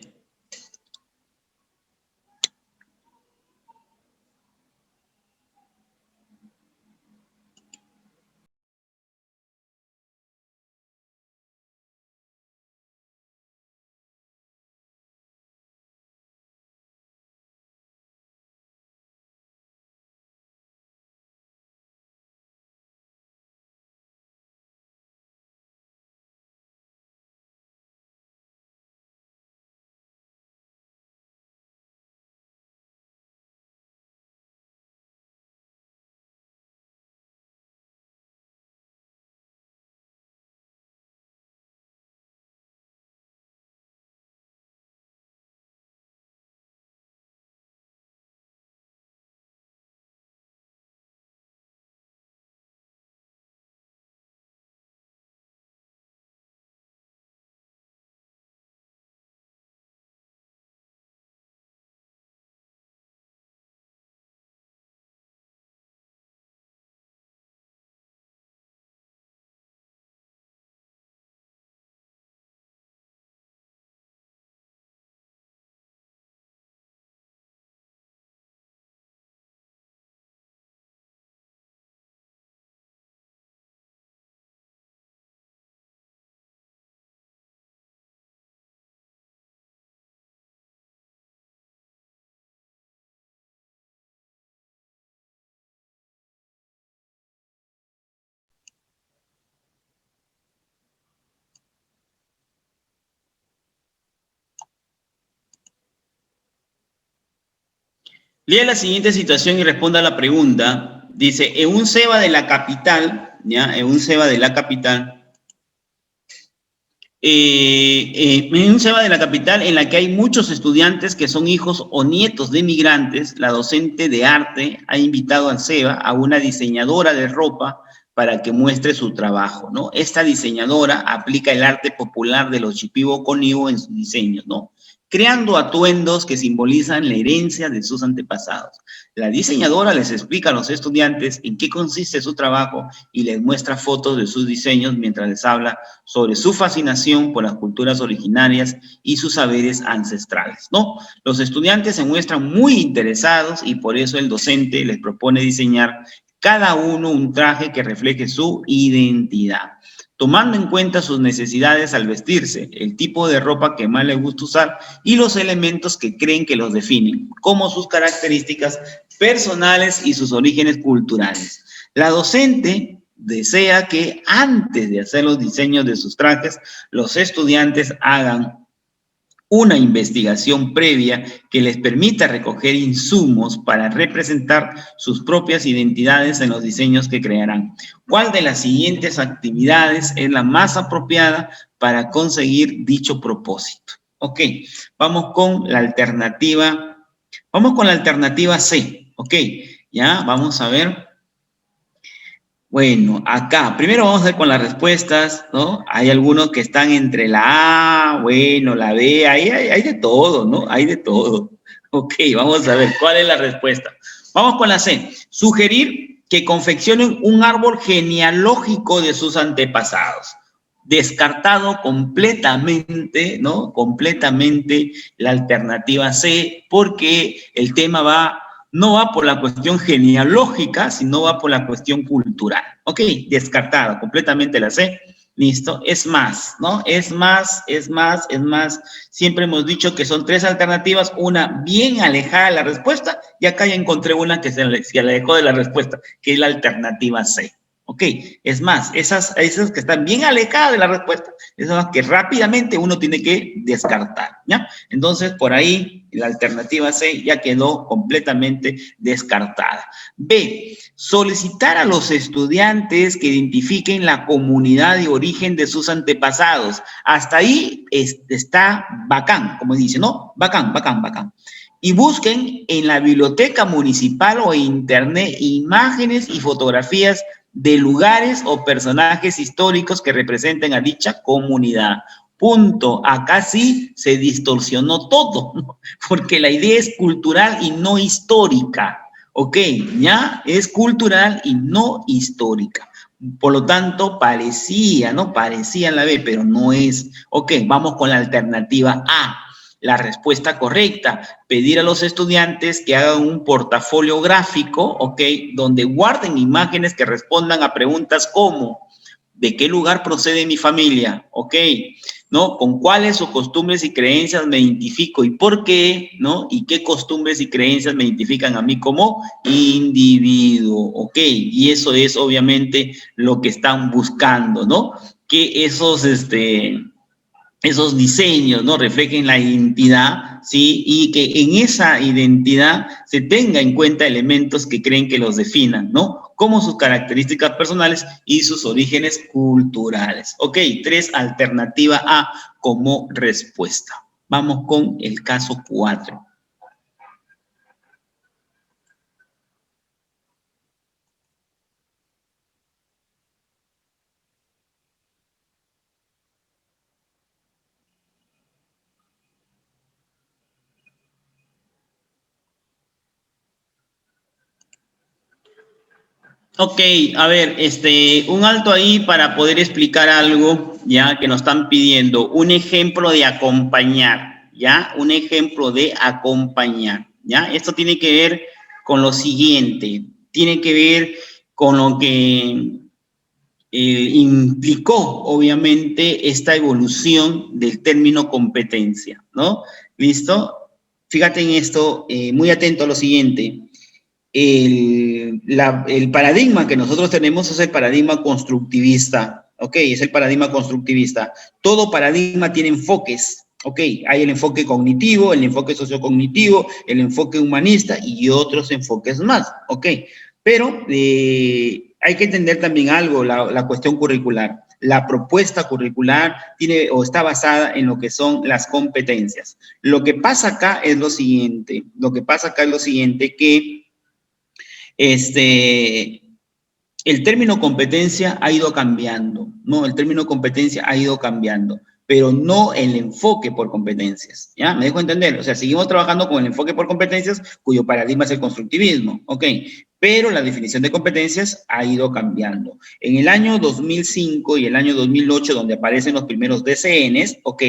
Lea la siguiente situación y responda a la pregunta. Dice, en un SEBA de la capital, ¿ya? En un SEBA de la capital, en un SEBA de la capital en la que hay muchos estudiantes que son hijos o nietos de migrantes, la docente de arte ha invitado al SEBA a una diseñadora de ropa para que muestre su trabajo, ¿no? Esta diseñadora aplica el arte popular de los Shipibo Konibo en sus diseños, ¿no? Creando atuendos que simbolizan la herencia de sus antepasados. La diseñadora les explica a los estudiantes en qué consiste su trabajo y les muestra fotos de sus diseños mientras les habla sobre su fascinación por las culturas originarias y sus saberes ancestrales, ¿no? Los estudiantes se muestran muy interesados y por eso el docente les propone diseñar cada uno un traje que refleje su identidad, tomando en cuenta sus necesidades al vestirse, el tipo de ropa que más les gusta usar y los elementos que creen que los definen, como sus características personales y sus orígenes culturales. La docente desea que antes de hacer los diseños de sus trajes, los estudiantes hagan una investigación previa que les permita recoger insumos para representar sus propias identidades en los diseños que crearán. ¿Cuál de las siguientes actividades es la más apropiada para conseguir dicho propósito? Ok, vamos con la alternativa C, ok, ya, vamos a ver. Bueno, acá, primero vamos a ver con las respuestas, ¿no? Hay algunos que están entre la A, bueno, la B, hay de todo, ¿no? Hay de todo. Ok, vamos a ver, ¿cuál es la respuesta? Vamos con la C. Sugerir que confeccionen un árbol genealógico de sus antepasados. Descartado completamente, ¿no? Completamente la alternativa C, porque el tema no va por la cuestión genealógica, sino va por la cuestión cultural. Ok, descartado completamente la C. Listo, es más, ¿no? Es más. Siempre hemos dicho que son tres alternativas, una bien alejada de la respuesta, y acá ya encontré una que se alejó de la respuesta, que es la alternativa C. Ok, es más, esas que están bien alejadas de la respuesta, esas son las que rápidamente uno tiene que descartar, ¿ya? Entonces, por ahí, la alternativa C ya quedó completamente descartada. B, solicitar a los estudiantes que identifiquen la comunidad de origen de sus antepasados. Hasta ahí está bacán, como dice, ¿no? Bacán. Y busquen en la biblioteca municipal o en internet imágenes y fotografías de lugares o personajes históricos que representen a dicha comunidad. Punto. Acá sí se distorsionó todo, ¿no? Porque la idea es cultural y no histórica. ¿Ok? ¿Ya? Es cultural y no histórica. Por lo tanto, parecía, ¿no? Parecía la B, pero no es. Ok, vamos con la alternativa A. La respuesta correcta, pedir a los estudiantes que hagan un portafolio gráfico, ¿ok? Donde guarden imágenes que respondan a preguntas como, ¿de qué lugar procede mi familia? ¿Ok? ¿No? ¿Con cuáles sus costumbres y creencias me identifico y por qué? ¿No? ¿Y qué costumbres y creencias me identifican a mí como individuo? ¿Ok? Y eso es obviamente lo que están buscando, ¿no? Que esos diseños, ¿no? Reflejen la identidad, ¿sí? Y que en esa identidad se tenga en cuenta elementos que creen que los definan, ¿no? Como sus características personales y sus orígenes culturales. Ok, 3, alternativa A como respuesta. Vamos con el caso 4. Ok, a ver, un alto ahí para poder explicar algo, ya, que nos están pidiendo. Un ejemplo de acompañar, ¿ya? Un ejemplo de acompañar, ¿ya? Esto tiene que ver con lo siguiente, tiene que ver con lo que implicó, obviamente, esta evolución del término competencia, ¿no? ¿Listo? Fíjate en esto, muy atento a lo siguiente. El paradigma que nosotros tenemos es el paradigma constructivista, ¿ok? Es el paradigma constructivista. Todo paradigma tiene enfoques, ¿ok? Hay el enfoque cognitivo, el enfoque sociocognitivo, el enfoque humanista y otros enfoques más, ¿ok? Pero hay que entender también algo, la cuestión curricular. La propuesta curricular tiene o está basada en lo que son las competencias. Lo que pasa acá es lo siguiente, que el término competencia ha ido cambiando, ¿no? El término competencia ha ido cambiando, pero no el enfoque por competencias, ¿ya? ¿Me dejo entender? O sea, seguimos trabajando con el enfoque por competencias, cuyo paradigma es el constructivismo, ¿ok? Pero la definición de competencias ha ido cambiando. En el año 2005 y el año 2008, donde aparecen los primeros DCNs, ¿ok?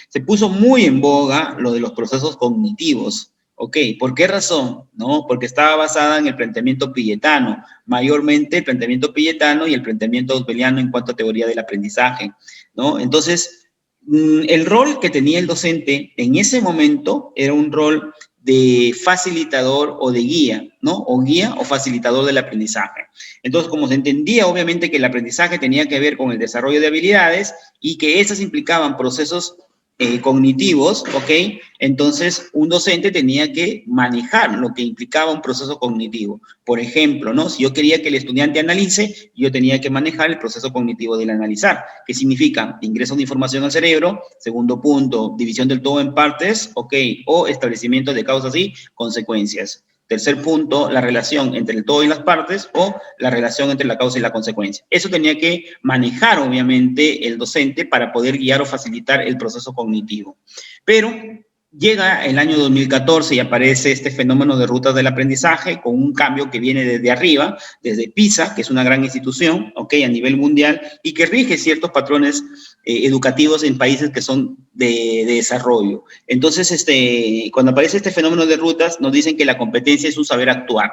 Se puso muy en boga lo de los procesos cognitivos. Ok, ¿por qué razón? ¿No? Porque estaba basada en el planteamiento pilletano, mayormente el planteamiento pilletano y el planteamiento osbeliano en cuanto a teoría del aprendizaje, ¿no? Entonces, el rol que tenía el docente en ese momento era un rol de facilitador o de guía, ¿no? O guía o facilitador del aprendizaje. Entonces, como se entendía, obviamente, que el aprendizaje tenía que ver con el desarrollo de habilidades y que esas implicaban procesos cognitivos, ¿ok? Entonces, un docente tenía que manejar lo que implicaba un proceso cognitivo. Por ejemplo, ¿no? Si yo quería que el estudiante analice, yo tenía que manejar el proceso cognitivo del analizar. ¿Qué significa? Ingreso de información al cerebro. Segundo punto, división del todo en partes, ¿ok? O establecimiento de causas y consecuencias. Tercer punto, la relación entre el todo y las partes o la relación entre la causa y la consecuencia. Eso tenía que manejar, obviamente, el docente para poder guiar o facilitar el proceso cognitivo. Pero llega el año 2014 y aparece este fenómeno de rutas del aprendizaje con un cambio que viene desde arriba, desde PISA, que es una gran institución, ¿ok? A nivel mundial y que rige ciertos patrones educativos en países que son de desarrollo. Entonces, cuando aparece este fenómeno de rutas, nos dicen que la competencia es un saber actuar.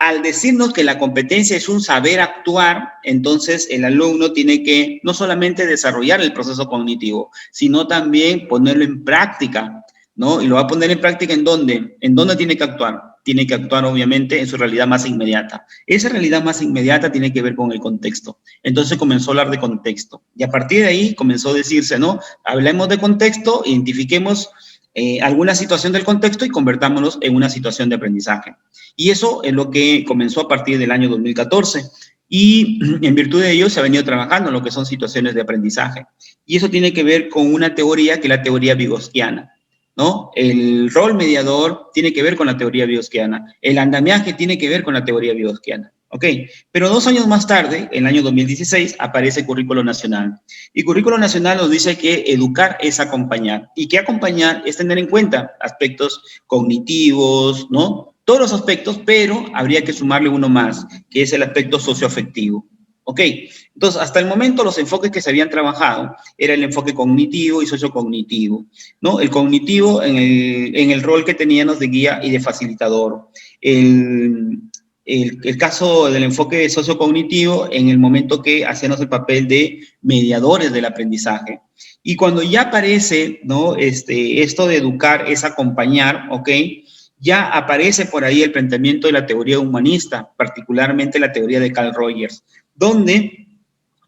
Al decirnos que la competencia es un saber actuar, entonces el alumno tiene que no solamente desarrollar el proceso cognitivo, sino también ponerlo en práctica, ¿no? Y lo va a poner en práctica ¿en dónde? ¿En dónde tiene que actuar? Tiene que actuar, obviamente, en su realidad más inmediata. Esa realidad más inmediata tiene que ver con el contexto. Entonces comenzó a hablar de contexto. Y a partir de ahí comenzó a decirse, ¿no? Hablemos de contexto, identifiquemos alguna situación del contexto y convertámonos en una situación de aprendizaje. Y eso es lo que comenzó a partir del año 2014. Y en virtud de ello se ha venido trabajando en lo que son situaciones de aprendizaje. Y eso tiene que ver con una teoría que es la teoría vygotsiana, ¿no? El rol mediador tiene que ver con la teoría vygotsiana. El andamiaje tiene que ver con la teoría vygotsiana. ¿ok? Pero 2 años más tarde, en el año 2016, aparece Currículo Nacional. Y Currículo Nacional nos dice que educar es acompañar, y que acompañar es tener en cuenta aspectos cognitivos, ¿no? Todos los aspectos, pero habría que sumarle uno más, que es el aspecto socioafectivo. ¿Ok? Entonces, hasta el momento los enfoques que se habían trabajado era el enfoque cognitivo y sociocognitivo, ¿no? El cognitivo en el rol que teníamos de guía y de facilitador. El, el caso del enfoque sociocognitivo en el momento que hacemos el papel de mediadores del aprendizaje. Y cuando ya aparece, ¿no? Esto de educar es acompañar, ¿ok? Ya aparece por ahí el planteamiento de la teoría humanista, particularmente la teoría de Carl Rogers, donde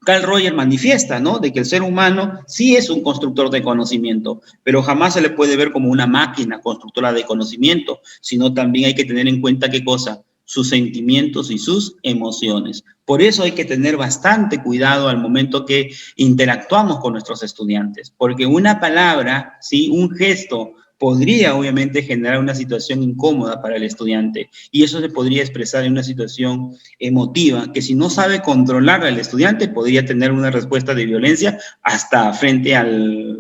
Carl Rogers manifiesta, ¿no? De que el ser humano sí es un constructor de conocimiento, pero jamás se le puede ver como una máquina constructora de conocimiento, sino también hay que tener en cuenta qué cosa, sus sentimientos y sus emociones. Por eso hay que tener bastante cuidado al momento que interactuamos con nuestros estudiantes, porque una palabra, ¿sí? Un gesto podría obviamente generar una situación incómoda para el estudiante y eso se podría expresar en una situación emotiva que si no sabe controlar al estudiante podría tener una respuesta de violencia hasta frente al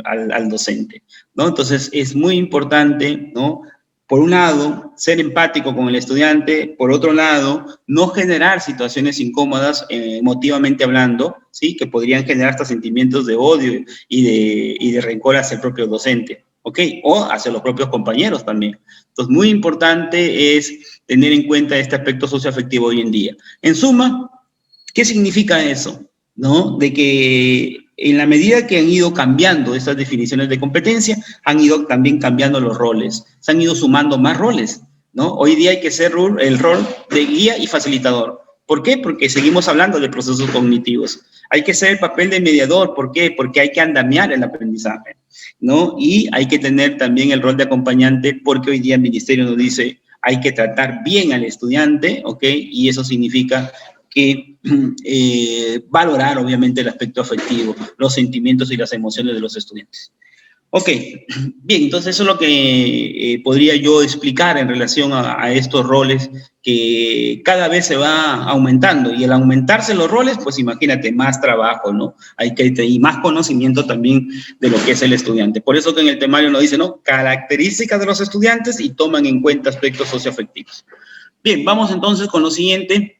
docente, ¿no? Entonces es muy importante, ¿no? Por un lado, ser empático con el estudiante, por otro lado, no generar situaciones incómodas emotivamente hablando, ¿sí? Que podrían generar hasta sentimientos de odio y de rencor hacia el propio docente, ¿ok? O hacia los propios compañeros también. Entonces, muy importante es tener en cuenta este aspecto socioafectivo hoy en día. En suma, ¿qué significa eso? ¿No? De que en la medida que han ido cambiando estas definiciones de competencia, han ido también cambiando los roles, se han ido sumando más roles, ¿no? Hoy día hay que ser el rol de guía y facilitador. ¿Por qué? Porque seguimos hablando de procesos cognitivos. Hay que ser el papel de mediador. ¿Por qué? Porque hay que andamiar el aprendizaje, ¿no? Y hay que tener también el rol de acompañante porque hoy día el ministerio nos dice hay que tratar bien al estudiante, ¿ok? Y eso significa que valorar obviamente el aspecto afectivo, los sentimientos y las emociones de los estudiantes. Ok, bien, entonces eso es lo que podría yo explicar en relación a estos roles que cada vez se va aumentando y al aumentarse los roles, pues imagínate, más trabajo, ¿no? Hay que y más conocimiento también de lo que es el estudiante. Por eso que en el temario nos dice, ¿no? Características de los estudiantes y toman en cuenta aspectos socioafectivos. Bien, vamos entonces con lo siguiente.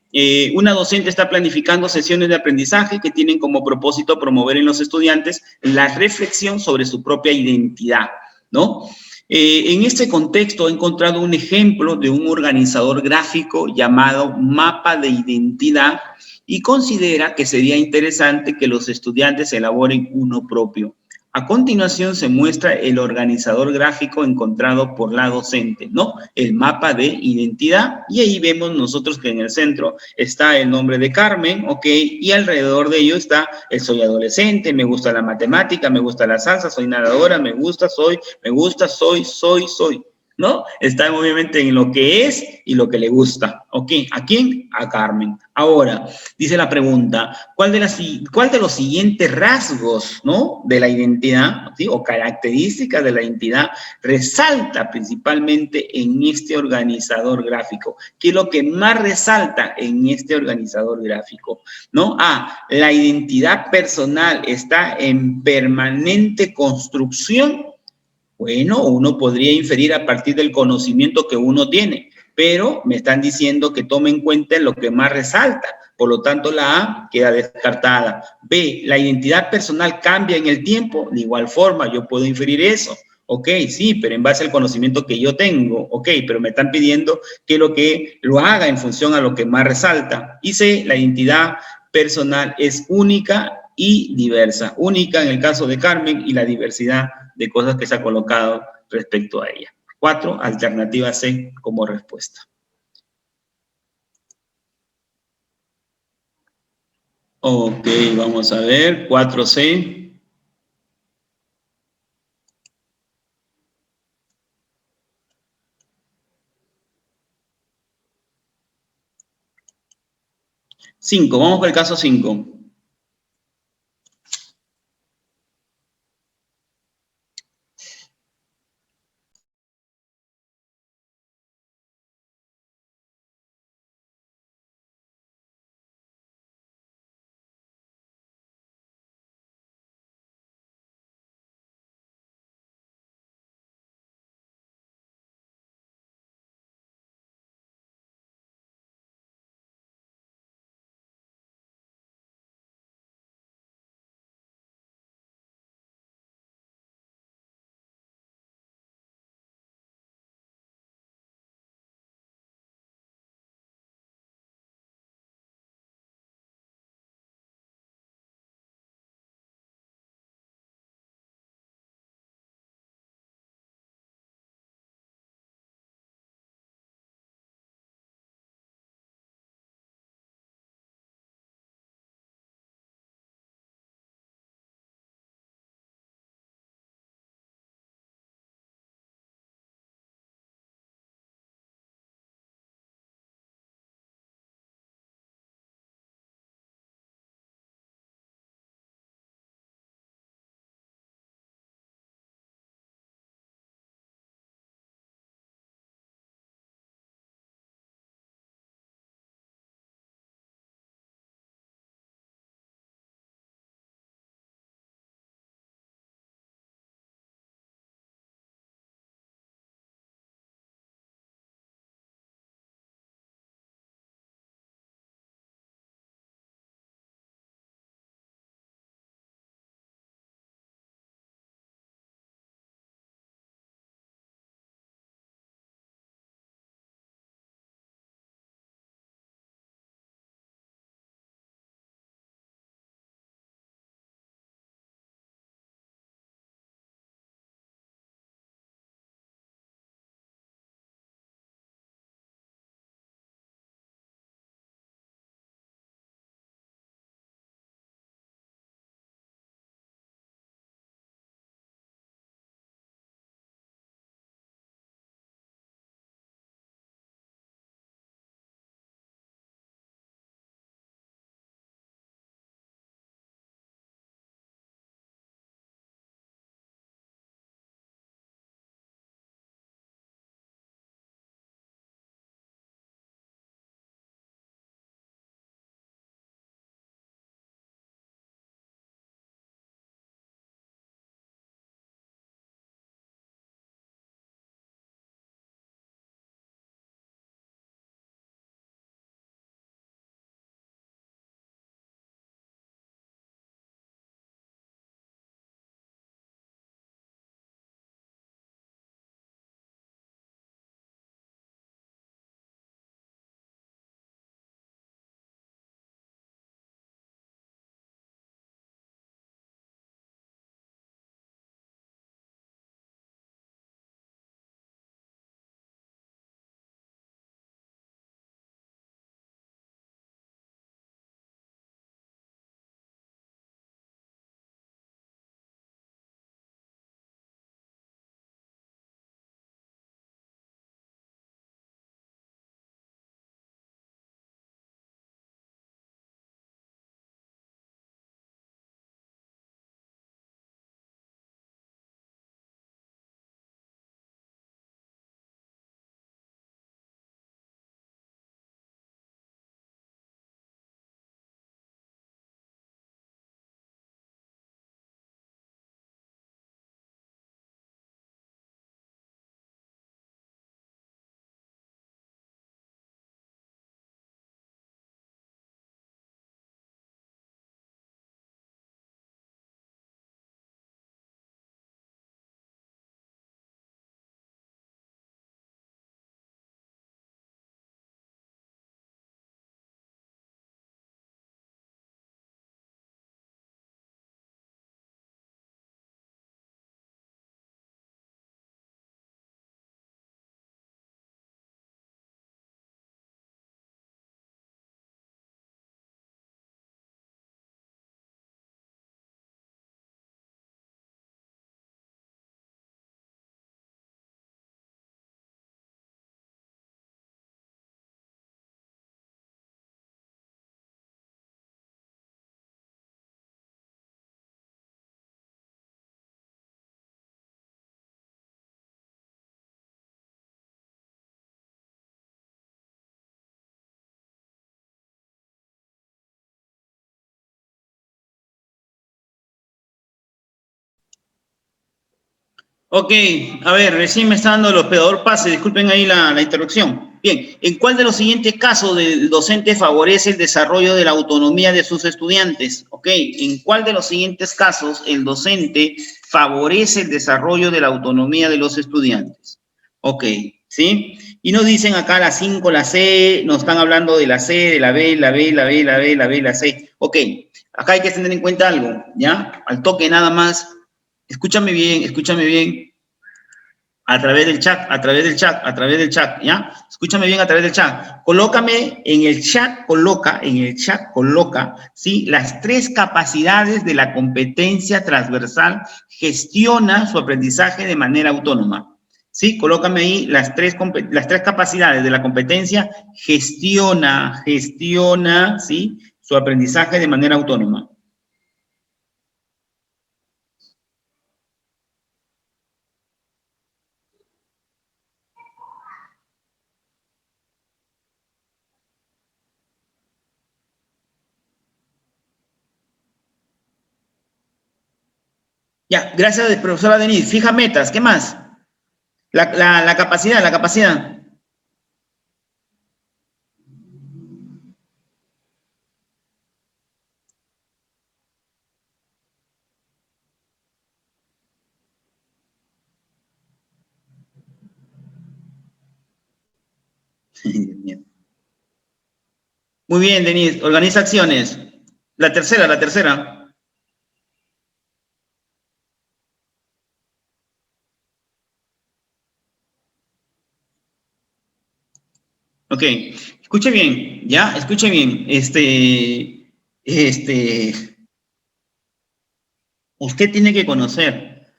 Una docente está planificando sesiones de aprendizaje que tienen como propósito promover en los estudiantes la reflexión sobre su propia identidad, ¿no? En este contexto he encontrado un ejemplo de un organizador gráfico llamado Mapa de Identidad y considera que sería interesante que los estudiantes elaboren uno propio. A continuación se muestra el organizador gráfico encontrado por la docente, ¿no? El mapa de identidad y ahí vemos nosotros que en el centro está el nombre de Carmen, ¿ok? Y alrededor de ello está el soy adolescente, me gusta la matemática, me gusta la salsa, soy nadadora, me gusta, soy. ¿No? Está obviamente en lo que es y lo que le gusta. ¿Ok? ¿A quién? A Carmen. Ahora, dice la pregunta, ¿cuál de los siguientes rasgos, ¿no? De la identidad, ¿sí? O características de la identidad resalta principalmente en este organizador gráfico? ¿Qué es lo que más resalta en este organizador gráfico? ¿No? La identidad personal está en permanente construcción. Bueno, uno podría inferir a partir del conocimiento que uno tiene, pero me están diciendo que tome en cuenta lo que más resalta. Por lo tanto, la A queda descartada. B, la identidad personal cambia en el tiempo. De igual forma, yo puedo inferir eso. Ok, sí, pero en base al conocimiento que yo tengo. Ok, pero me están pidiendo que lo haga en función a lo que más resalta. Y C, la identidad personal es única y diversa. Única en el caso de Carmen y la diversidad de cosas que se ha colocado respecto a ella. 4, alternativa C como respuesta. Ok, vamos a ver, 4C. 5, vamos con el caso 5. Ok, a ver, recién me está dando el hospedador pase, disculpen ahí la interrupción. Bien, ¿en cuál de los siguientes casos el docente favorece el desarrollo de la autonomía de sus estudiantes? Ok, ¿en cuál de los siguientes casos el docente favorece el desarrollo de la autonomía de los estudiantes? Ok, ¿sí? Y nos dicen acá la 5, la C, nos están hablando de la C, de la B, la B, la B, la B, la B, la C. Ok, acá hay que tener en cuenta algo, ¿ya? Al toque nada más. Escúchame bien, a través del chat, a través del chat, a través del chat, ¿ya? Escúchame bien a través del chat. Colócame en el chat, coloca, ¿sí? Las 3 capacidades de la competencia transversal, gestiona su aprendizaje de manera autónoma. ¿Sí? Colócame ahí las tres capacidades de la competencia, gestiona, ¿sí? Su aprendizaje de manera autónoma. Ya, gracias, profesora Denise. Fija metas, ¿qué más? La capacidad, la capacidad. Muy bien, Denise. Organiza acciones. La tercera, la tercera. Ok. Escuche bien, ¿ya? Escuche bien. Usted tiene que conocer,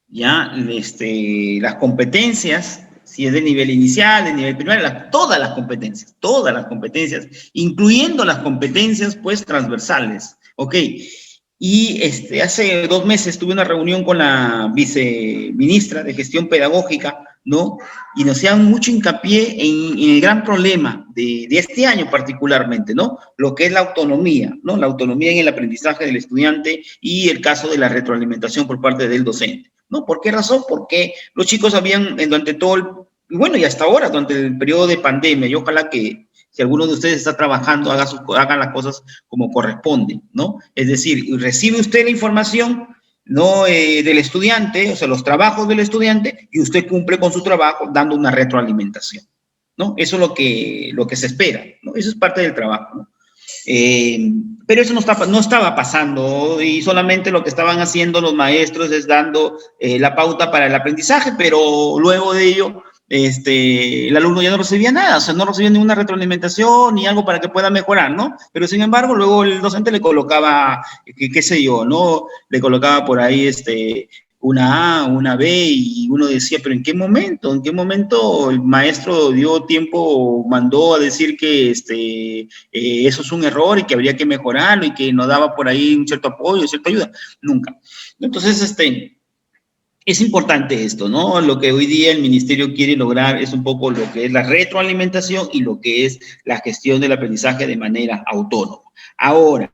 ¿ya? Las competencias, si es de nivel inicial, de nivel primario, todas las competencias, incluyendo las competencias, pues, transversales. Ok. Y hace 2 meses tuve una reunión con la viceministra de Gestión Pedagógica, ¿no? Y nos hacían mucho hincapié en el gran problema de este año particularmente, ¿no? Lo que es la autonomía, ¿no? La autonomía en el aprendizaje del estudiante y el caso de la retroalimentación por parte del docente, ¿no? ¿Por qué razón? Porque los chicos habían, durante todo bueno, y hasta ahora, durante el periodo de pandemia, y ojalá que si alguno de ustedes está trabajando, hagan las cosas como corresponden, ¿no? Es decir, recibe usted la información, ¿no? Del estudiante, o sea, los trabajos del estudiante, y usted cumple con su trabajo dando una retroalimentación, ¿no? Eso es lo que se espera, ¿no? Eso es parte del trabajo, ¿no? Pero eso no estaba pasando y solamente lo que estaban haciendo los maestros es dando la pauta para el aprendizaje, pero luego de ello el alumno ya no recibía nada, o sea, no recibía ninguna retroalimentación ni algo para que pueda mejorar, ¿no? Pero sin embargo, luego el docente le colocaba, qué sé yo, ¿no? Le colocaba por ahí una A, una B, y uno decía, pero ¿en qué momento? ¿En qué momento el maestro dio tiempo, mandó a decir que eso es un error y que habría que mejorarlo y que nos daba por ahí un cierto apoyo, cierta ayuda? Nunca. Entonces, es importante esto, ¿no? Lo que hoy día el ministerio quiere lograr es un poco lo que es la retroalimentación y lo que es la gestión del aprendizaje de manera autónoma. Ahora,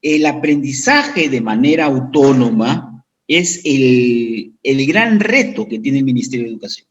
el aprendizaje de manera autónoma es el gran reto que tiene el Ministerio de Educación,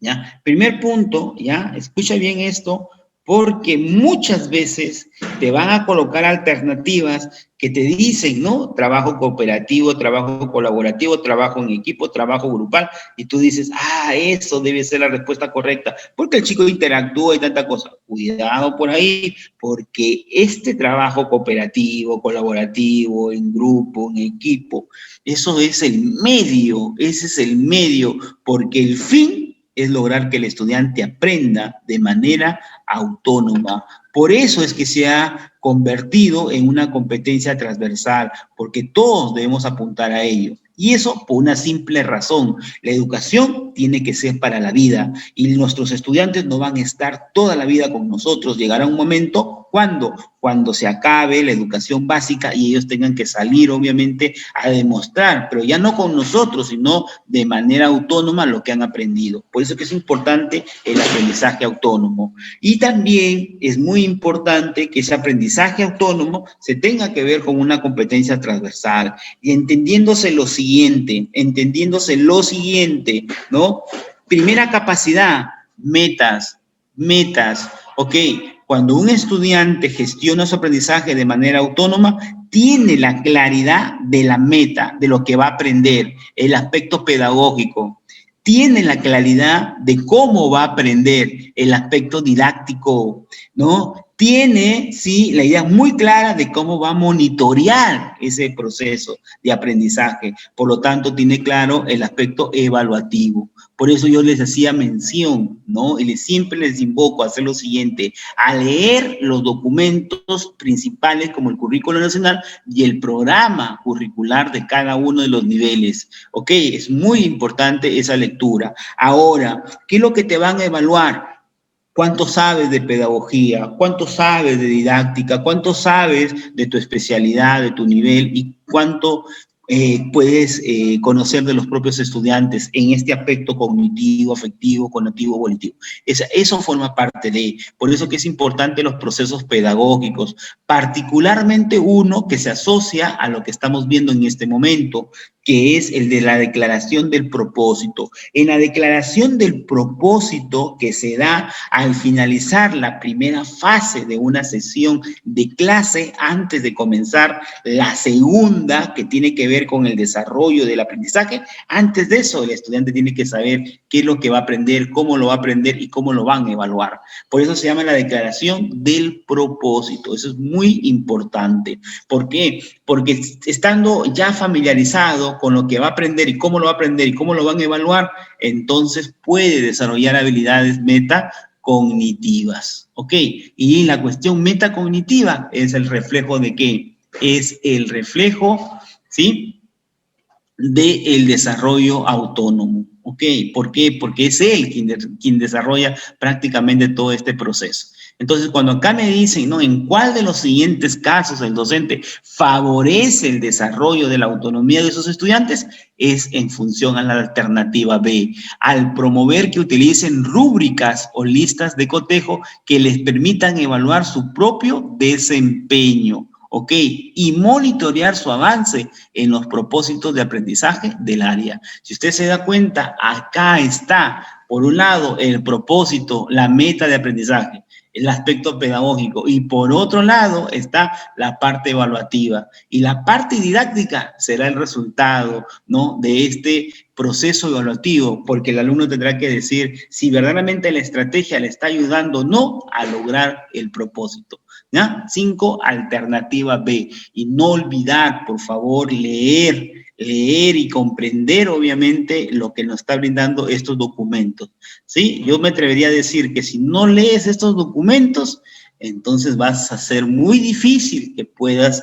¿ya? Primer punto, ¿ya? Escucha bien esto, porque muchas veces te van a colocar alternativas que te dicen, ¿no? Trabajo cooperativo, trabajo colaborativo, trabajo en equipo, trabajo grupal, y tú dices, eso debe ser la respuesta correcta, porque el chico interactúa y tanta cosa. Cuidado por ahí, porque este trabajo cooperativo, colaborativo, en grupo, en equipo, eso es el medio, ese es el medio, porque el fin es lograr que el estudiante aprenda de manera autónoma. Por eso es que se ha convertido en una competencia transversal, porque todos debemos apuntar a ello. Y eso por una simple razón: la educación tiene que ser para la vida y nuestros estudiantes no van a estar toda la vida con nosotros. Llegará un momento ¿Cuándo? Cuando se acabe la educación básica y ellos tengan que salir, obviamente, a demostrar, pero ya no con nosotros, sino de manera autónoma lo que han aprendido. Por eso que es importante el aprendizaje autónomo. Y también es muy importante que ese aprendizaje autónomo se tenga que ver con una competencia transversal y entendiéndose lo siguiente, ¿no? Primera capacidad, metas, ok. Cuando un estudiante gestiona su aprendizaje de manera autónoma, tiene la claridad de la meta, de lo que va a aprender, el aspecto pedagógico, tiene la claridad de cómo va a aprender, el aspecto didáctico, ¿no? Tiene, sí, la idea muy clara de cómo va a monitorear ese proceso de aprendizaje. Por lo tanto, tiene claro el aspecto evaluativo. Por eso yo les hacía mención, ¿no? Y siempre les invoco a hacer lo siguiente, a leer los documentos principales como el currículo nacional y el programa curricular de cada uno de los niveles. ¿Ok? Es muy importante esa lectura. Ahora, ¿qué es lo que te van a evaluar? ¿Cuánto sabes de pedagogía? ¿Cuánto sabes de didáctica? ¿Cuánto sabes de tu especialidad, de tu nivel? ¿Y cuánto puedes conocer de los propios estudiantes en este aspecto cognitivo, afectivo, conectivo, volitivo? Eso forma parte de, por eso que es importante los procesos pedagógicos, particularmente uno que se asocia a lo que estamos viendo en este momento, que es el de la declaración del propósito. En la declaración del propósito que se da al finalizar la primera fase de una sesión de clase antes de comenzar la segunda, que tiene que ver con el desarrollo del aprendizaje, antes de eso el estudiante tiene que saber qué es lo que va a aprender, cómo lo va a aprender y cómo lo van a evaluar. Por eso se llama la declaración del propósito. Eso es muy importante. ¿Por qué? Porque estando ya familiarizado con lo que va a aprender y cómo lo va a aprender y cómo lo van a evaluar, entonces puede desarrollar habilidades metacognitivas, ¿ok? Y la cuestión metacognitiva es el reflejo de qué? Es el reflejo, ¿sí? Del desarrollo autónomo, ¿ok? ¿Por qué? Porque es él quien desarrolla prácticamente todo este proceso. Entonces, cuando acá me dicen, ¿no? ¿En cuál de los siguientes casos el docente favorece el desarrollo de la autonomía de sus estudiantes? Es en función a la alternativa B, al promover que utilicen rúbricas o listas de cotejo que les permitan evaluar su propio desempeño, ¿ok? Y monitorear su avance en los propósitos de aprendizaje del área. Si usted se da cuenta, acá está, por un lado, el propósito, la meta de aprendizaje, el aspecto pedagógico, y por otro lado está la parte evaluativa. Y la parte didáctica será el resultado, ¿no? De este proceso evaluativo, porque el alumno tendrá que decir si verdaderamente la estrategia le está ayudando o no a lograr el propósito. ¿Ya? 5, alternativa B. Y no olvidar, por favor, leer y comprender, obviamente, lo que nos está brindando estos documentos. ¿Sí? Yo me atrevería a decir que si no lees estos documentos, entonces vas a ser muy difícil que puedas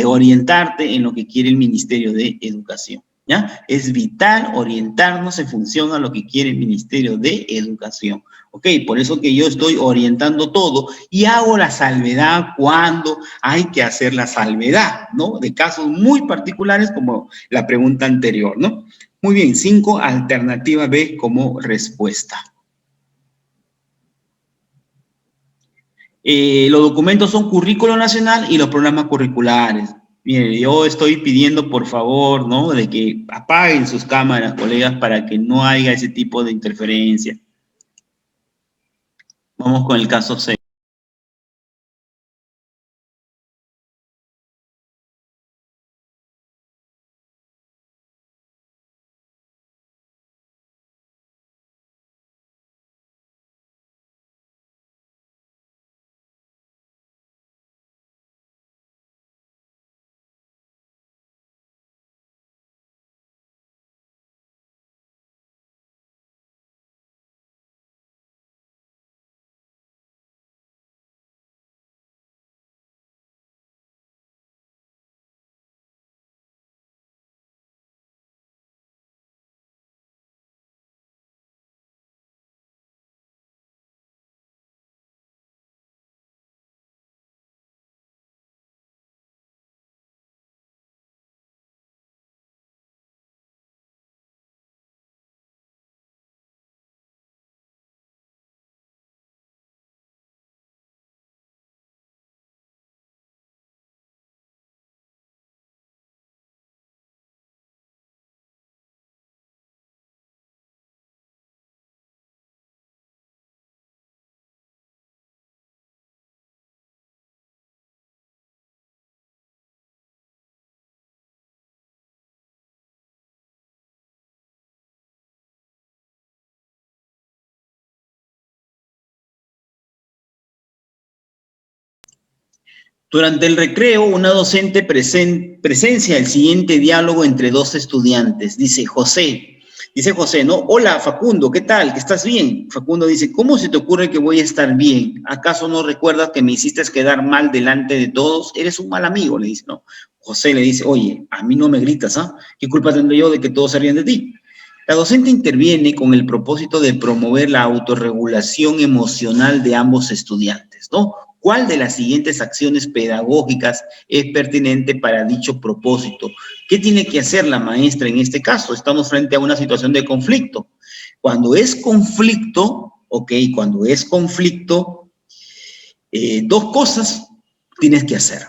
orientarte en lo que quiere el Ministerio de Educación. ¿Ya? Es vital orientarnos en función a lo que quiere el Ministerio de Educación. ¿Ok? Por eso que yo estoy orientando todo y hago la salvedad cuando hay que hacer la salvedad, ¿no? De casos muy particulares como la pregunta anterior, ¿no? Muy bien, 5, alternativa B como respuesta. Los documentos son currículo nacional y los programas curriculares. Mire, yo estoy pidiendo, por favor, ¿no? De que apaguen sus cámaras, colegas, para que no haya ese tipo de interferencia. Vamos con el caso 6. Durante el recreo, una docente presencia el siguiente diálogo entre dos estudiantes. Dice José, ¿no? Hola, Facundo, ¿qué tal? ¿Que estás bien? Facundo dice, ¿cómo se te ocurre que voy a estar bien? ¿Acaso no recuerdas que me hiciste quedar mal delante de todos? Eres un mal amigo, le dice, ¿no? José le dice, oye, a mí no me gritas, ¿ah? ¿Qué culpa tendré yo de que todos se rían de ti? La docente interviene con el propósito de promover la autorregulación emocional de ambos estudiantes, ¿no? ¿Cuál de las siguientes acciones pedagógicas es pertinente para dicho propósito? ¿Qué tiene que hacer la maestra en este caso? Estamos frente a una situación de conflicto. Cuando es conflicto, cuando es conflicto, dos cosas tienes que hacer.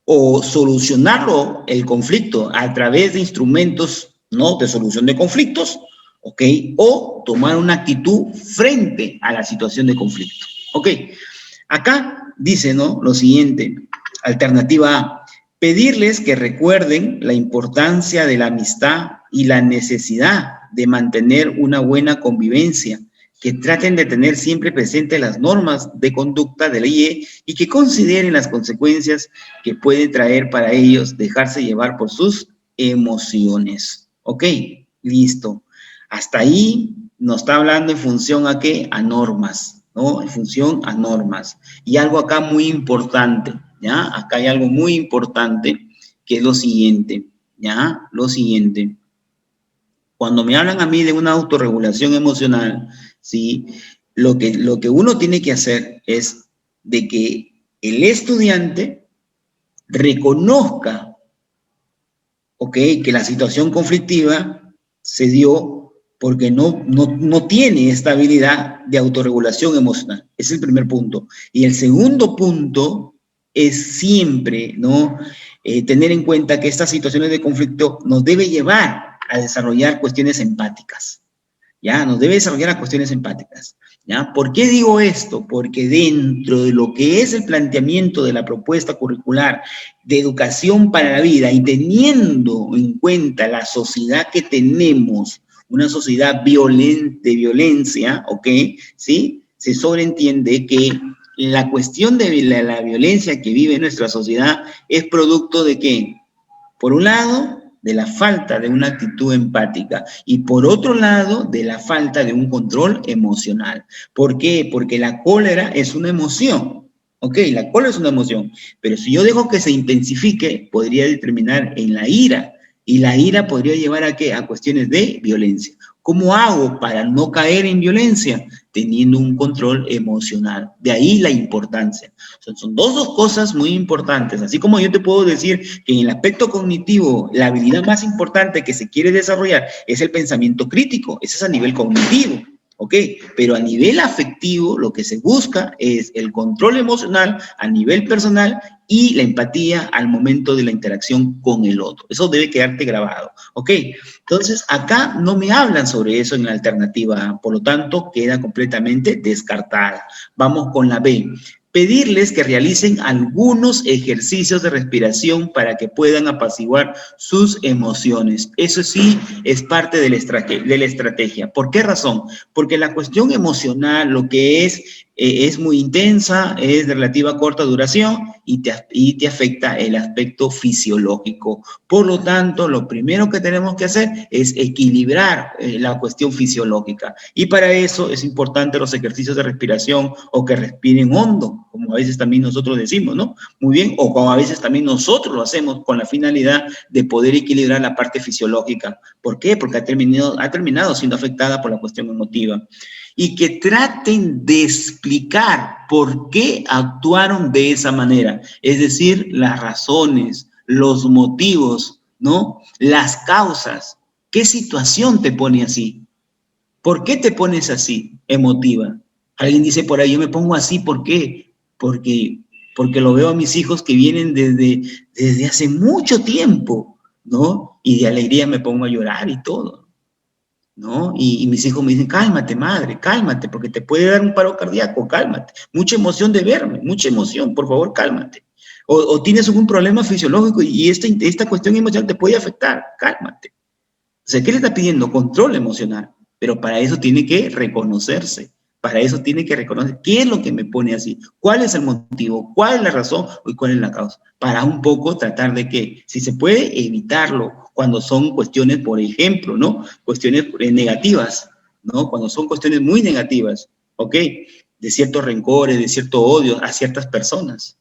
O solucionarlo, el conflicto, a través de instrumentos, ¿no?, de solución de conflictos, o tomar una actitud frente a la situación de conflicto, Acá dice, ¿no?, lo siguiente, alternativa A, pedirles que recuerden la importancia de la amistad y la necesidad de mantener una buena convivencia, que traten de tener siempre presentes las normas de conducta de la IE y que consideren las consecuencias que puede traer para ellos dejarse llevar por sus emociones. Listo. Hasta ahí nos está hablando en función a ¿qué? A normas, ¿no? En función a normas. Y algo acá muy importante, ¿ya? Acá hay algo muy importante que es lo siguiente, ¿ya? Lo siguiente. Cuando me hablan a mí de una autorregulación emocional, ¿sí?, lo que uno tiene que hacer es de que el estudiante reconozca, que la situación conflictiva se dio porque no tiene esta habilidad de autorregulación emocional. Es el primer punto. Y el segundo punto es siempre, ¿no?, tener en cuenta que estas situaciones de conflicto nos debe llevar a desarrollar cuestiones empáticas, ¿ya? Nos debe desarrollar a cuestiones empáticas, ¿ya? ¿Por qué digo esto? Porque dentro de lo que es el planteamiento de la propuesta curricular de educación para la vida y teniendo en cuenta la sociedad que tenemos, una sociedad de violencia, ¿sí?, se sobreentiende que la cuestión de la violencia que vive nuestra sociedad es producto de ¿qué? Por un lado, de la falta de una actitud empática y por otro lado, de la falta de un control emocional. ¿Por qué? Porque la cólera es una emoción, la cólera es una emoción, pero si yo dejo que se intensifique, podría determinar en la ira, y la ira podría llevar ¿a qué? A cuestiones de violencia. ¿Cómo hago para no caer en violencia? Teniendo un control emocional. De ahí la importancia. Son dos cosas muy importantes. Así como yo te puedo decir que en el aspecto cognitivo, la habilidad más importante que se quiere desarrollar es el pensamiento crítico. Ese es a nivel cognitivo. Pero a nivel afectivo lo que se busca es el control emocional a nivel personal y la empatía al momento de la interacción con el otro. Eso debe quedarte grabado, Entonces, acá no me hablan sobre eso en la alternativa A, por lo tanto, queda completamente descartada. Vamos con la B. Pedirles que realicen algunos ejercicios de respiración para que puedan apaciguar sus emociones. Eso sí es parte de la estrategia. ¿Por qué razón? Porque la cuestión emocional, lo que es muy intensa, es de relativa corta duración y te afecta el aspecto fisiológico. Por lo tanto, lo primero que tenemos que hacer es equilibrar la cuestión fisiológica. Y para eso es importante los ejercicios de respiración o que respiren hondo, como a veces también nosotros decimos, ¿no? Muy bien, o como a veces también nosotros lo hacemos con la finalidad de poder equilibrar la parte fisiológica. ¿Por qué? Porque ha terminado siendo afectada por la cuestión emotiva. Y que traten de explicar por qué actuaron de esa manera. Es decir, las razones, los motivos, ¿no? Las causas. ¿Qué situación te pone así? ¿Por qué te pones así, emotiva? Alguien dice por ahí, yo me pongo así, ¿por qué? Porque lo veo a mis hijos que vienen desde hace mucho tiempo, ¿no? Y de alegría me pongo a llorar y todo, ¿no? Y mis hijos me dicen, cálmate, madre, cálmate, porque te puede dar un paro cardíaco, cálmate. Mucha emoción de verme, mucha emoción, por favor, cálmate. O tienes algún problema fisiológico y esta cuestión emocional te puede afectar, cálmate. O sea, ¿qué le está pidiendo? Control emocional, pero para eso tiene que reconocerse, Para eso tiene que reconocer qué es lo que me pone así, cuál es el motivo, cuál es la razón y cuál es la causa. Para un poco tratar de que, si se puede, evitarlo cuando son cuestiones, por ejemplo, ¿no? Cuestiones negativas, ¿no? Cuando son cuestiones muy negativas, ¿ok? De ciertos rencores, de cierto odio a ciertas personas.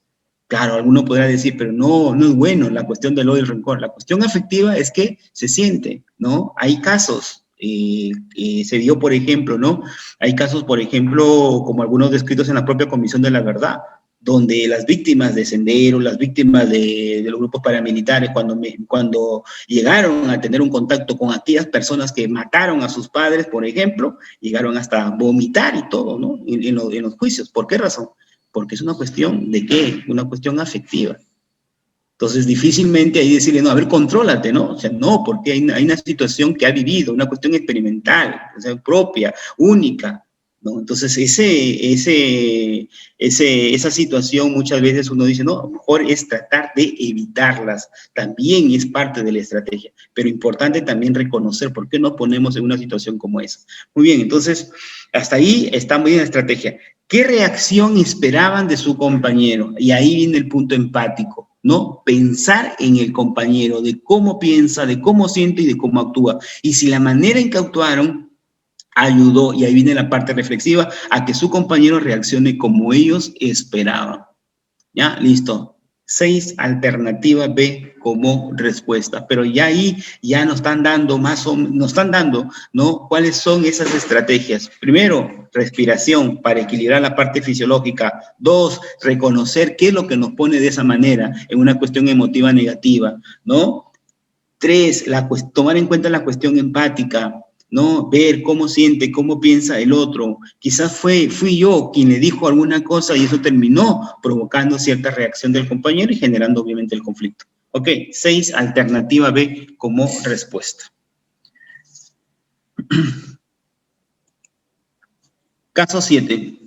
Claro, alguno podrá decir, pero no, no es bueno la cuestión del odio y el rencor. La cuestión afectiva es que se siente, ¿no? Hay casos, se dio, por ejemplo, ¿no? Hay casos, por ejemplo, como algunos descritos en la propia Comisión de la Verdad, donde las víctimas de Sendero, las víctimas de los grupos paramilitares, cuando llegaron a tener un contacto con aquellas personas que mataron a sus padres, por ejemplo, llegaron hasta vomitar y todo, ¿no? En los juicios. ¿Por qué razón? Porque es una cuestión de qué, una cuestión afectiva. Entonces, difícilmente ahí decirle, no, a ver, contrólate, ¿no? O sea, no, porque hay una situación que ha vivido, una cuestión experimental, o sea, propia, única, ¿no? Entonces, esa situación muchas veces uno dice, no, a lo mejor es tratar de evitarlas, también es parte de la estrategia, pero importante también reconocer por qué nos ponemos en una situación como esa. Muy bien, entonces, hasta ahí está muy bien la estrategia. ¿Qué reacción esperaban de su compañero? Y ahí viene el punto empático, ¿no? Pensar en el compañero, de cómo piensa, de cómo siente y de cómo actúa. Y si la manera en que actuaron ayudó, y ahí viene la parte reflexiva, a que su compañero reaccione como ellos esperaban. ¿Ya? Listo. 6, alternativa B como respuesta. Pero ya ahí ya nos están dando nos están dando, ¿no? ¿Cuáles son esas estrategias? Primero, respiración para equilibrar la parte fisiológica. 2, reconocer qué es lo que nos pone de esa manera en una cuestión emotiva negativa, ¿no? 3, tomar en cuenta la cuestión empática, ¿no? Ver cómo siente, cómo piensa el otro. Quizás fui yo quien le dijo alguna cosa y eso terminó provocando cierta reacción del compañero y generando obviamente el conflicto. Ok, 6, alternativa B como respuesta. Caso 7.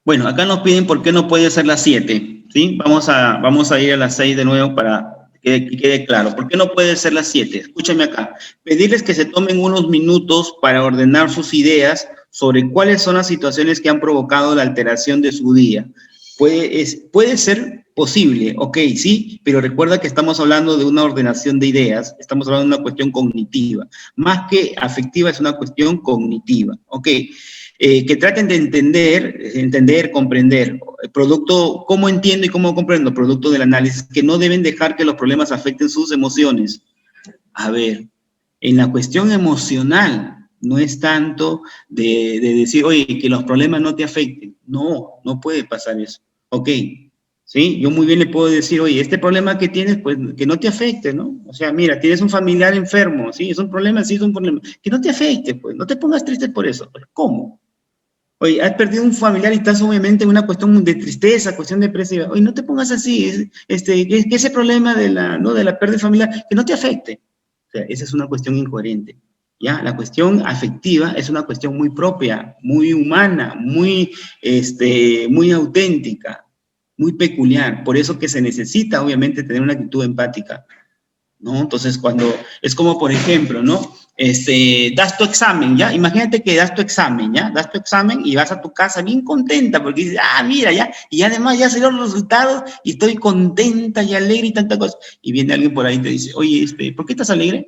Bueno, acá nos piden por qué no puede ser las 7, ¿sí? Vamos a ir a las 6 de nuevo para que quede claro. ¿Por qué no puede ser las 7? Escúchame acá. Pedirles que se tomen unos minutos para ordenar sus ideas sobre cuáles son las situaciones que han provocado la alteración de su día. Puede ser posible, ok, sí, pero recuerda que estamos hablando de una ordenación de ideas, estamos hablando de una cuestión cognitiva. Más que afectiva, es una cuestión cognitiva, ok. Que traten de entender, comprender, producto, cómo entiendo y cómo comprendo, producto del análisis, que no deben dejar que los problemas afecten sus emociones. A ver, en la cuestión emocional, no es tanto de decir, oye, que los problemas no te afecten. No, no puede pasar eso. Ok, ¿sí? Yo muy bien le puedo decir, oye, este problema que tienes, pues que no te afecte, ¿no? O sea, mira, tienes un familiar enfermo, ¿sí? Es un problema, sí, es un problema. Que no te afecte, pues, no te pongas triste por eso. ¿Cómo? Oye, has perdido un familiar y estás obviamente en una cuestión de tristeza, cuestión depresiva. Oye, no te pongas así, que ese problema ¿no? de la pérdida familiar, que no te afecte. O sea, esa es una cuestión incoherente. ¿Ya? La cuestión afectiva es una cuestión muy propia, muy humana, muy auténtica, muy peculiar. Por eso que se necesita, obviamente, tener una actitud empática, ¿no? Entonces, es como, por ejemplo, ¿no? Das tu examen, ¿ya? Imagínate que das tu examen, ¿ya? Das tu examen y vas a tu casa bien contenta porque dices, mira, ya, y además ya salieron los resultados y estoy contenta y alegre y tanta cosa. Y viene alguien por ahí y te dice, oye, ¿por qué estás alegre?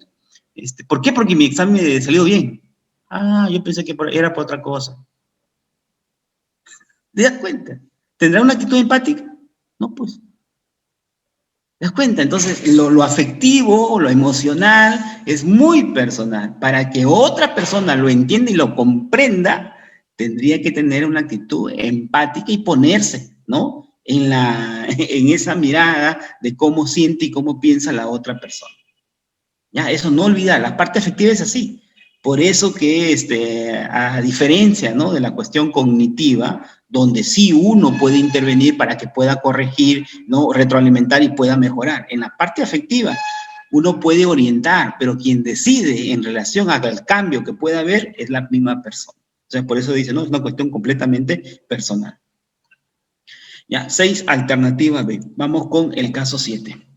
¿Por qué? Porque mi examen me salió bien. Yo pensé que era por otra cosa. ¿Te das cuenta? ¿Tendrá una actitud empática? No, pues. ¿Te das cuenta? Entonces, lo afectivo o lo emocional es muy personal. Para que otra persona lo entienda y lo comprenda, tendría que tener una actitud empática y ponerse, ¿no? En esa mirada de cómo siente y cómo piensa la otra persona. Ya, eso no olvidar, la parte afectiva es así. Por eso que, a diferencia, ¿no? de la cuestión cognitiva, donde sí uno puede intervenir para que pueda corregir, ¿no? retroalimentar y pueda mejorar. En la parte afectiva, uno puede orientar, pero quien decide en relación al cambio que pueda haber es la misma persona. O sea, por eso dice, no, es una cuestión completamente personal. Ya, 6, alternativa B. Vamos con el caso 7.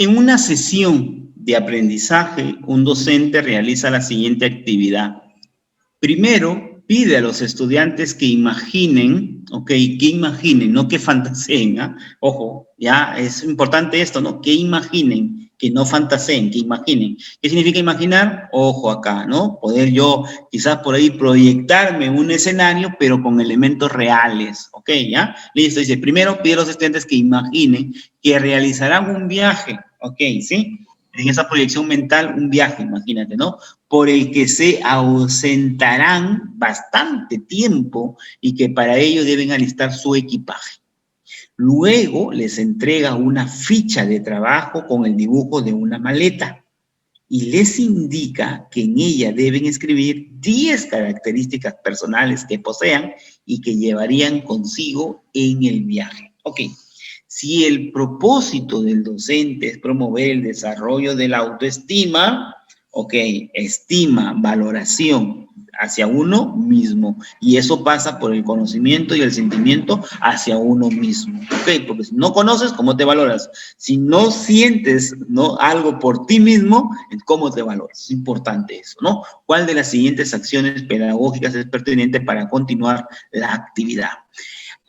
En una sesión de aprendizaje, un docente realiza la siguiente actividad. Primero, pide a los estudiantes que imaginen, ok, que imaginen, no que fantaseen, ¿ah? Ojo, ya es importante esto, ¿no? Que imaginen, que no fantaseen, que imaginen. ¿Qué significa imaginar? Ojo acá, ¿no? Poder yo quizás por ahí proyectarme en un escenario, pero con elementos reales, ¿ok? ¿Ya? Listo, dice, primero pide a los estudiantes que imaginen que realizarán un viaje, ¿ok? ¿Sí? En esa proyección mental, un viaje, imagínate, ¿no? Por el que se ausentarán bastante tiempo y que para ello deben alistar su equipaje. Luego les entrega una ficha de trabajo con el dibujo de una maleta y les indica que en ella deben escribir 10 características personales que posean y que llevarían consigo en el viaje. Ok, si el propósito del docente es promover el desarrollo de la autoestima, ok, estima, valoración hacia uno mismo. Y eso pasa por el conocimiento y el sentimiento hacia uno mismo. Ok, porque si no conoces, ¿cómo te valoras? Si no sientes, ¿no?, algo por ti mismo, ¿cómo te valoras? Es importante eso, ¿no? ¿Cuál de las siguientes acciones pedagógicas es pertinente para continuar la actividad?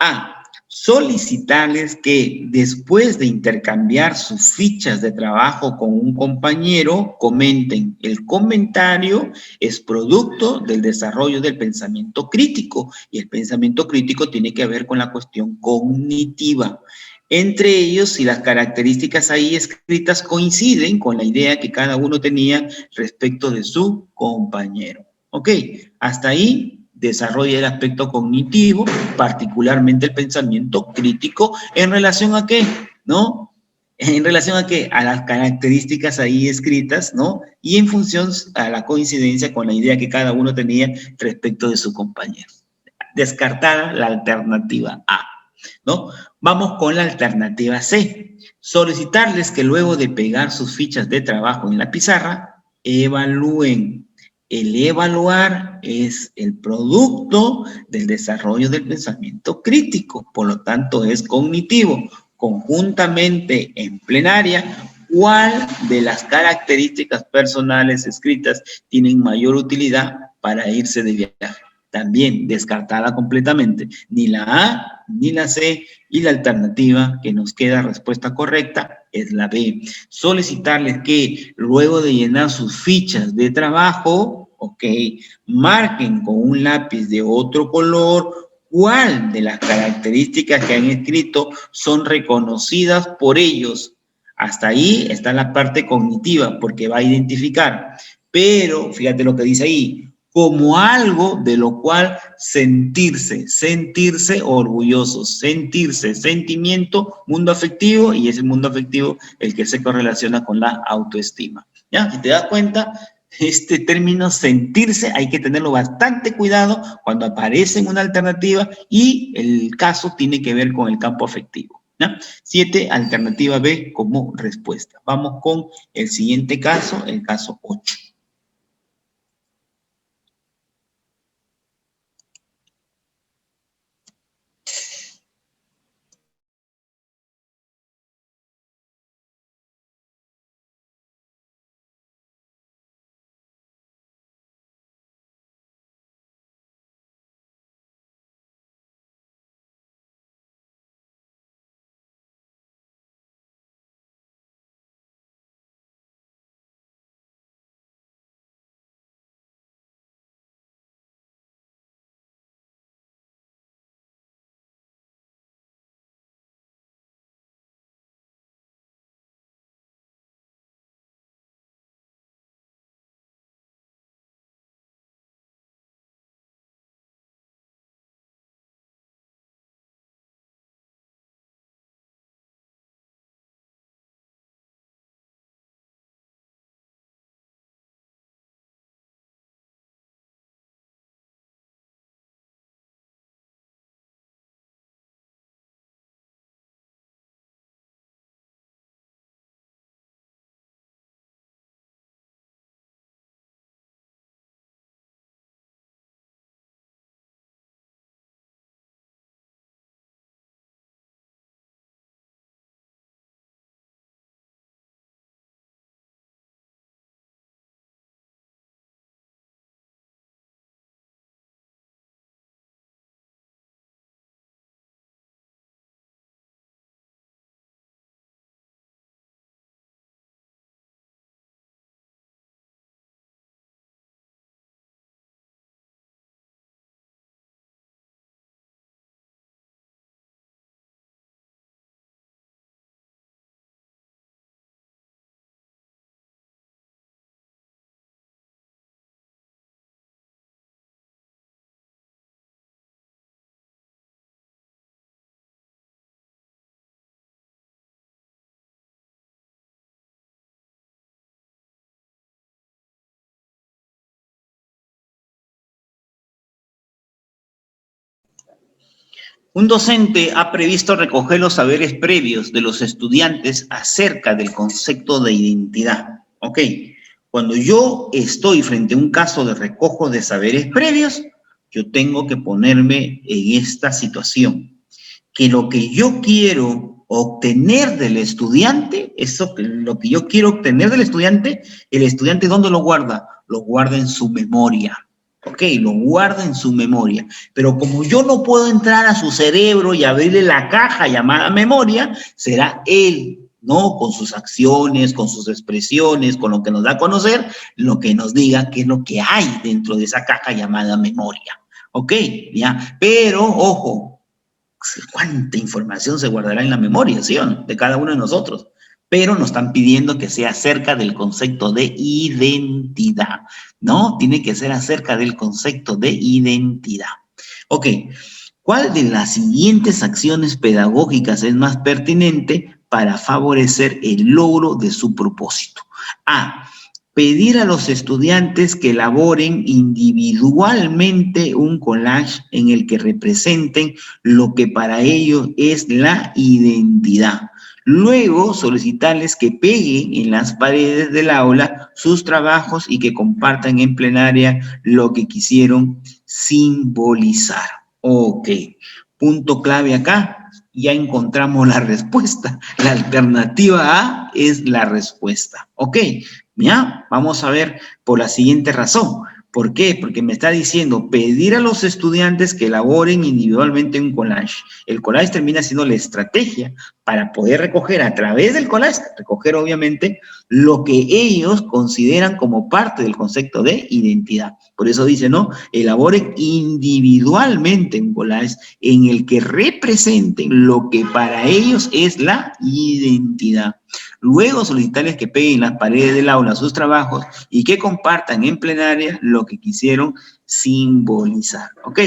A. Solicitarles que después de intercambiar sus fichas de trabajo con un compañero, comenten. El comentario es producto del desarrollo del pensamiento crítico y el pensamiento crítico tiene que ver con la cuestión cognitiva. Entre ellos, si las características ahí escritas coinciden con la idea que cada uno tenía respecto de su compañero. Ok, hasta ahí desarrolla el aspecto cognitivo, particularmente el pensamiento crítico, ¿en relación a qué? ¿No? ¿En relación a qué? A las características ahí escritas, ¿no? Y en función a la coincidencia con la idea que cada uno tenía respecto de su compañero. Descartada la alternativa A, ¿no? Vamos con la alternativa C. Solicitarles que luego de pegar sus fichas de trabajo en la pizarra, evalúen. El evaluar es el producto del desarrollo del pensamiento crítico, por lo tanto es cognitivo. Conjuntamente en plenaria, ¿cuál de las características personales escritas tienen mayor utilidad para irse de viaje? También descartada completamente. Ni la A ni la C, y la alternativa que nos queda respuesta correcta es la B. Solicitarles que luego de llenar sus fichas de trabajo, ok, marquen con un lápiz de otro color cuál de las características que han escrito son reconocidas por ellos. Hasta ahí está la parte cognitiva, porque va a identificar. Pero fíjate lo que dice ahí, como algo de lo cual sentirse, sentirse orgulloso, sentirse, sentimiento, mundo afectivo, y es el mundo afectivo el que se correlaciona con la autoestima. ¿Ya? Si te das cuenta, este término sentirse hay que tenerlo bastante cuidado cuando aparece en una alternativa y el caso tiene que ver con el campo afectivo. ¿Ya? 7, alternativa B como respuesta. Vamos con el siguiente caso, el caso 8. Un docente ha previsto recoger los saberes previos de los estudiantes acerca del concepto de identidad. Ok, cuando yo estoy frente a un caso de recojo de saberes previos, yo tengo que ponerme en esta situación, que lo que yo quiero obtener del estudiante, lo que yo quiero obtener del estudiante, el estudiante ¿dónde lo guarda? Lo guarda en su memoria. Ok, lo guarda en su memoria. Pero como yo no puedo entrar a su cerebro y abrirle la caja llamada memoria, será él, ¿no? Con sus acciones, con sus expresiones, con lo que nos da a conocer, lo que nos diga qué es lo que hay dentro de esa caja llamada memoria. Ok, ya. Pero, ojo, cuánta información se guardará en la memoria, ¿sí o no? De cada uno de nosotros. Pero nos están pidiendo que sea acerca del concepto de identidad, ¿no? Tiene que ser acerca del concepto de identidad. Ok, ¿cuál de las siguientes acciones pedagógicas es más pertinente para favorecer el logro de su propósito? A, pedir a los estudiantes que elaboren individualmente un collage en el que representen lo que para ellos es la identidad. Luego, solicitarles que peguen en las paredes del aula sus trabajos y que compartan en plenaria lo que quisieron simbolizar. Ok, punto clave acá, ya encontramos la respuesta. La alternativa A es la respuesta. Ok, ya, vamos a ver por la siguiente razón. ¿Por qué? Porque me está diciendo pedir a los estudiantes que elaboren individualmente un collage. El collage termina siendo la estrategia para poder recoger a través del collage, recoger obviamente lo que ellos consideran como parte del concepto de identidad. Por eso dice, ¿no? Elaboren individualmente un collage en el que representen lo que para ellos es la identidad. Luego solicitarles que peguen en las paredes del aula sus trabajos y que compartan en plenaria lo que quisieron simbolizar. ¿Ok?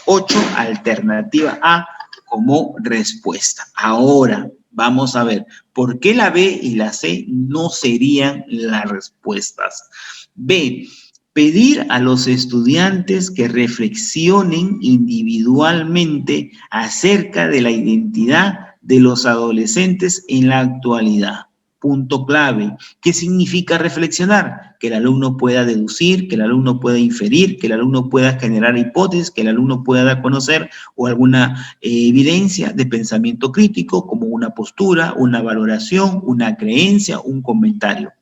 8, alternativa A como respuesta. Ahora, vamos a ver, ¿por qué la B y la C no serían las respuestas? B, pedir a los estudiantes que reflexionen individualmente acerca de la identidad de los adolescentes en la actualidad. Punto clave. ¿Qué significa reflexionar? Que el alumno pueda deducir, que el alumno pueda inferir, que el alumno pueda generar hipótesis, que el alumno pueda dar a conocer o alguna evidencia de pensamiento crítico como una postura, una valoración, una creencia, un comentario.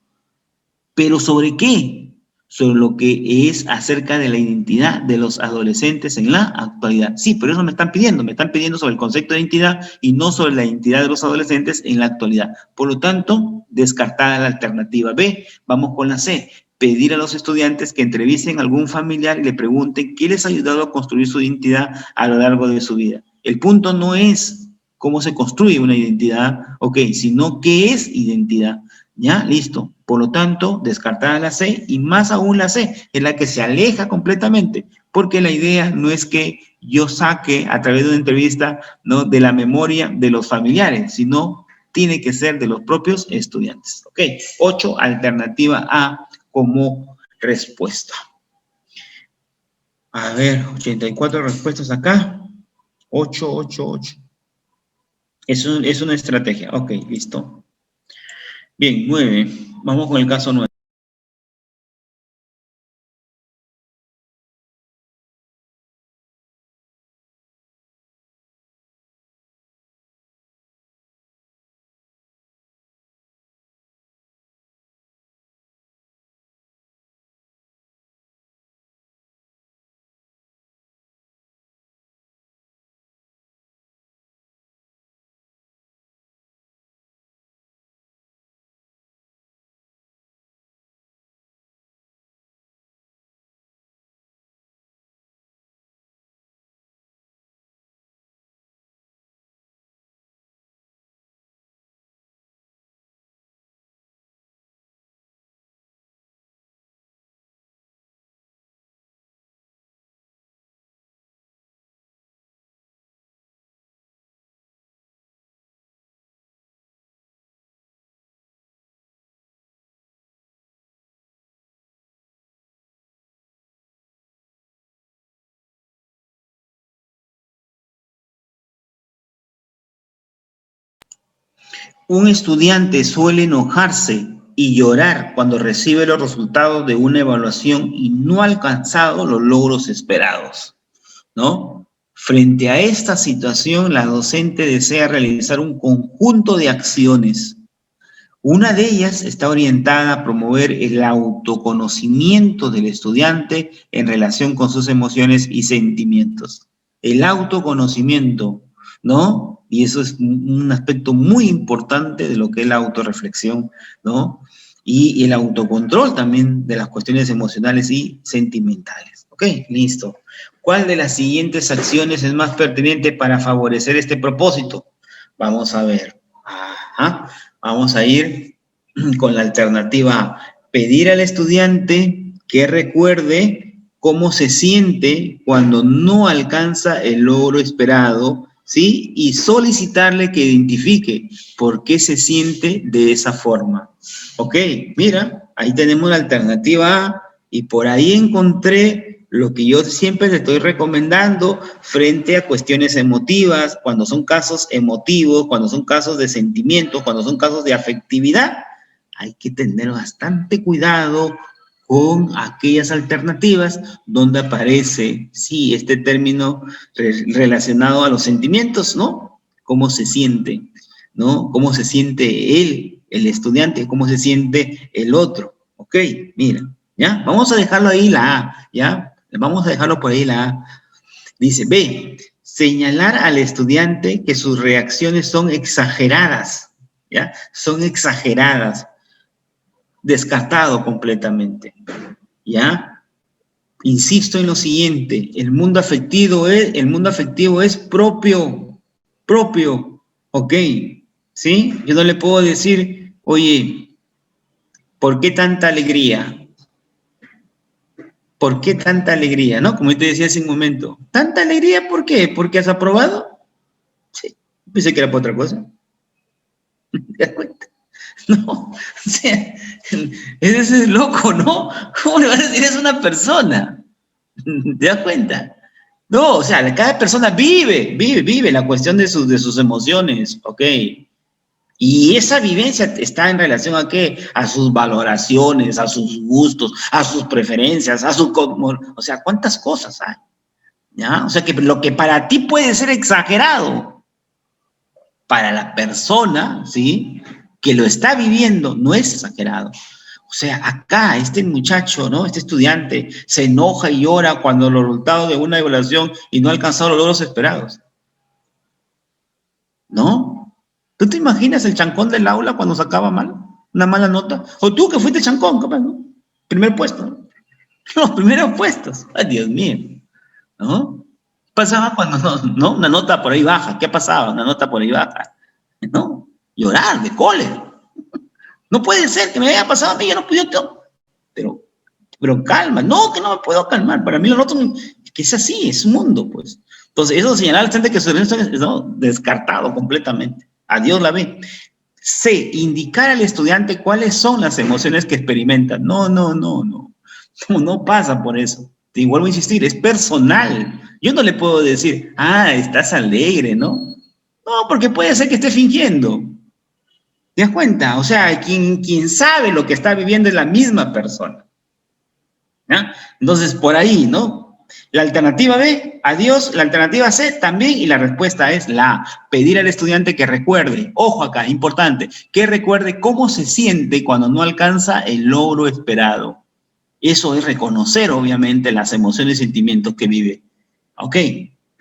¿Pero sobre qué? Sobre lo que es acerca de la identidad de los adolescentes en la actualidad. Sí, pero eso me están pidiendo sobre el concepto de identidad y no sobre la identidad de los adolescentes en la actualidad. Por lo tanto, descartada la alternativa B, vamos con la C. Pedir a los estudiantes que entrevisten a algún familiar y le pregunten qué les ha ayudado a construir su identidad a lo largo de su vida. El punto no es cómo se construye una identidad, ok, sino qué es identidad. ¿Ya? Listo. Por lo tanto, descartada la C y más aún la C, es la que se aleja completamente, porque la idea no es que yo saque a través de una entrevista, ¿no?, de la memoria de los familiares, sino tiene que ser de los propios estudiantes. Ok, 8, alternativa A como respuesta. A ver, 84 respuestas acá. 8, 8, 8. Es una estrategia. Ok, listo. Bien, 9. Vamos con el caso 9. Un estudiante suele enojarse y llorar cuando recibe los resultados de una evaluación y no ha alcanzado los logros esperados, ¿no? Frente a esta situación, la docente desea realizar un conjunto de acciones. Una de ellas está orientada a promover el autoconocimiento del estudiante en relación con sus emociones y sentimientos. El autoconocimiento, ¿no? Y eso es un aspecto muy importante de lo que es la autorreflexión, ¿no? Y el autocontrol también de las cuestiones emocionales y sentimentales. ¿Ok? Listo. ¿Cuál de las siguientes acciones es más pertinente para favorecer este propósito? Vamos a ver. Ajá. Vamos a ir con la alternativa A. Pedir al estudiante que recuerde cómo se siente cuando no alcanza el logro esperado, ¿sí? Y solicitarle que identifique por qué se siente de esa forma. Ok, mira, ahí tenemos la alternativa A y por ahí encontré lo que yo siempre le estoy recomendando frente a cuestiones emotivas, cuando son casos emotivos, cuando son casos de sentimiento, cuando son casos de afectividad, hay que tener bastante cuidado con aquellas alternativas donde aparece, sí, este término relacionado a los sentimientos, ¿no? ¿Cómo se siente? ¿No? ¿Cómo se siente él, el estudiante? ¿Cómo se siente el otro? Ok, mira, ¿ya? Vamos a dejarlo ahí la A, ¿ya? Vamos a dejarlo por ahí la A. Dice, B, señalar al estudiante que sus reacciones son exageradas, ¿ya? Son exageradas. Descartado completamente, ¿ya? Insisto en lo siguiente, el mundo afectivo es propio, ¿ok? ¿Sí? Yo no le puedo decir, oye, ¿por qué tanta alegría? ¿Por qué tanta alegría? ¿No? Como yo te decía hace un momento. ¿Tanta alegría por qué? ¿Porque has aprobado? Sí, pensé que era por otra cosa. ¿Te das cuenta? No, o sea, ese es loco, ¿no? ¿Cómo le vas a decir eso a una persona? ¿Te das cuenta? No, o sea, cada persona vive la cuestión de sus emociones, ¿ok? Y esa vivencia está en relación a qué? A sus valoraciones, a sus gustos, a sus preferencias, a su... O sea, ¿cuántas cosas hay? ¿Ya? O sea, que lo que para ti puede ser exagerado, para la persona, ¿sí? Que lo está viviendo, no es exagerado. O sea, acá este muchacho, ¿no? Este estudiante se enoja y llora cuando los resultados de una evaluación y no ha alcanzado los logros esperados. ¿No? ¿Tú te imaginas el chancón del aula cuando sacaba mal? Una mala nota. O tú que fuiste chancón, capaz, ¿no? Primer puesto, ¿no? Los primeros puestos. Ay, Dios mío. ¿No? Pasaba cuando, ¿no? Una nota por ahí baja. ¿Qué pasaba? Una nota por ahí baja. ¿No? Llorar de cólera. No puede ser que me haya pasado a mí, yo no pude. Pero calma. No, que no me puedo calmar. Para mí, lo otro es que es así, es un mundo, pues. Entonces, eso señala al frente que su es, ¿no? Descartado completamente. Adiós la ve. C, indicar al estudiante cuáles son las emociones que experimentan. No pasa por eso. Te vuelvo a insistir, es personal. Yo no le puedo decir, estás alegre, ¿no? No, porque puede ser que esté fingiendo. ¿Te das cuenta? O sea, quien sabe lo que está viviendo es la misma persona. ¿Ya? Entonces, por ahí, ¿no? La alternativa B, adiós. La alternativa C, también. Y la respuesta es la A, pedir al estudiante que recuerde, ojo acá, importante, que recuerde cómo se siente cuando no alcanza el logro esperado. Eso es reconocer, obviamente, las emociones y sentimientos que vive. Ok,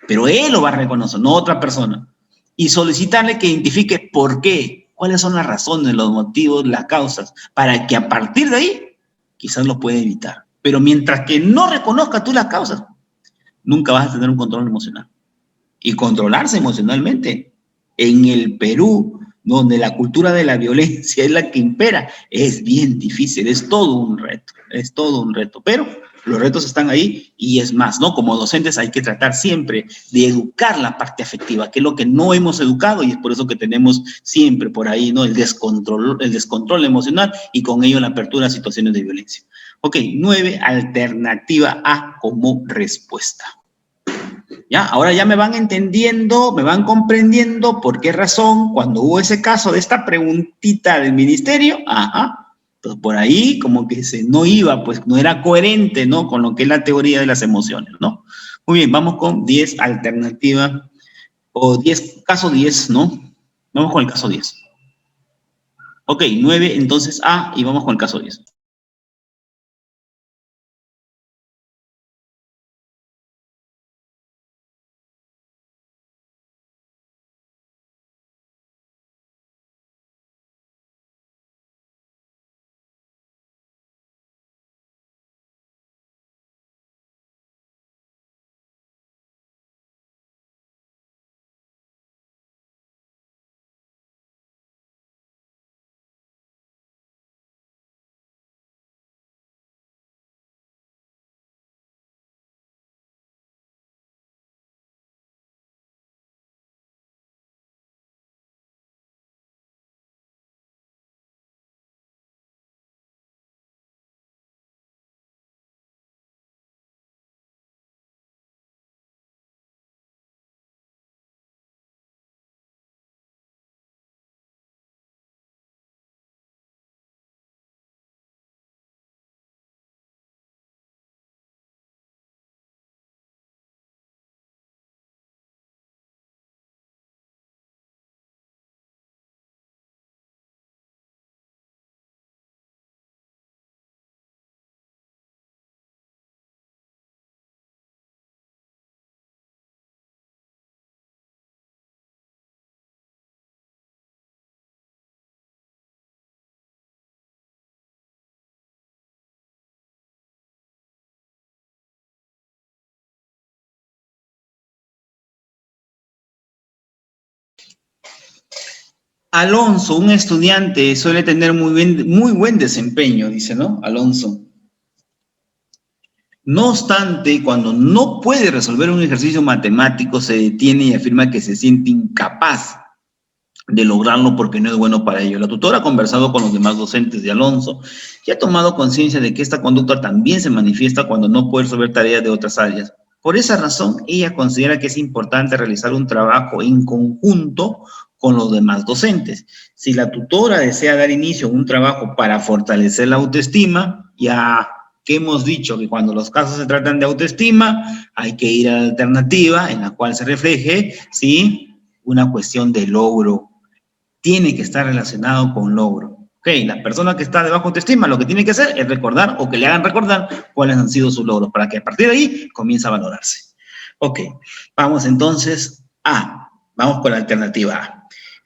pero él lo va a reconocer, no otra persona. Y solicitarle que identifique por qué, cuáles son las razones, los motivos, las causas, para que a partir de ahí quizás lo pueda evitar. Pero mientras que no reconozcas tú las causas, nunca vas a tener un control emocional. Y controlarse emocionalmente en el Perú, donde la cultura de la violencia es la que impera, es bien difícil, es todo un reto, pero los retos están ahí y es más, ¿no? Como docentes hay que tratar siempre de educar la parte afectiva, que es lo que no hemos educado y es por eso que tenemos siempre por ahí, ¿no? El descontrol emocional y con ello la apertura a situaciones de violencia. Ok, 9, alternativa A como respuesta. ¿Ya? Ahora ya me van entendiendo, me van comprendiendo por qué razón cuando hubo ese caso de esta preguntita del ministerio, ajá, pues por ahí como que se no iba, pues no era coherente, ¿no? Con lo que es la teoría de las emociones, ¿no? Muy bien, vamos con 10 alternativa o 10 caso 10, ¿no? Vamos con el caso 10. Ok, 9 entonces A y vamos con el caso 10. Alonso, un estudiante, suele tener muy buen desempeño, dice, ¿no? Alonso. No obstante, cuando no puede resolver un ejercicio matemático, se detiene y afirma que se siente incapaz de lograrlo porque no es bueno para ello. La tutora ha conversado con los demás docentes de Alonso y ha tomado conciencia de que esta conducta también se manifiesta cuando no puede resolver tareas de otras áreas. Por esa razón, ella considera que es importante realizar un trabajo en conjunto con los demás docentes. Si la tutora desea dar inicio a un trabajo para fortalecer la autoestima, ya que hemos dicho que cuando los casos se tratan de autoestima, hay que ir a la alternativa en la cual se refleje, ¿sí? Una cuestión de logro, tiene que estar relacionado con logro. Ok, la persona que está de baja autoestima lo que tiene que hacer es recordar o que le hagan recordar cuáles han sido sus logros para que a partir de ahí comience a valorarse. Ok, vamos entonces a, vamos con la alternativa A.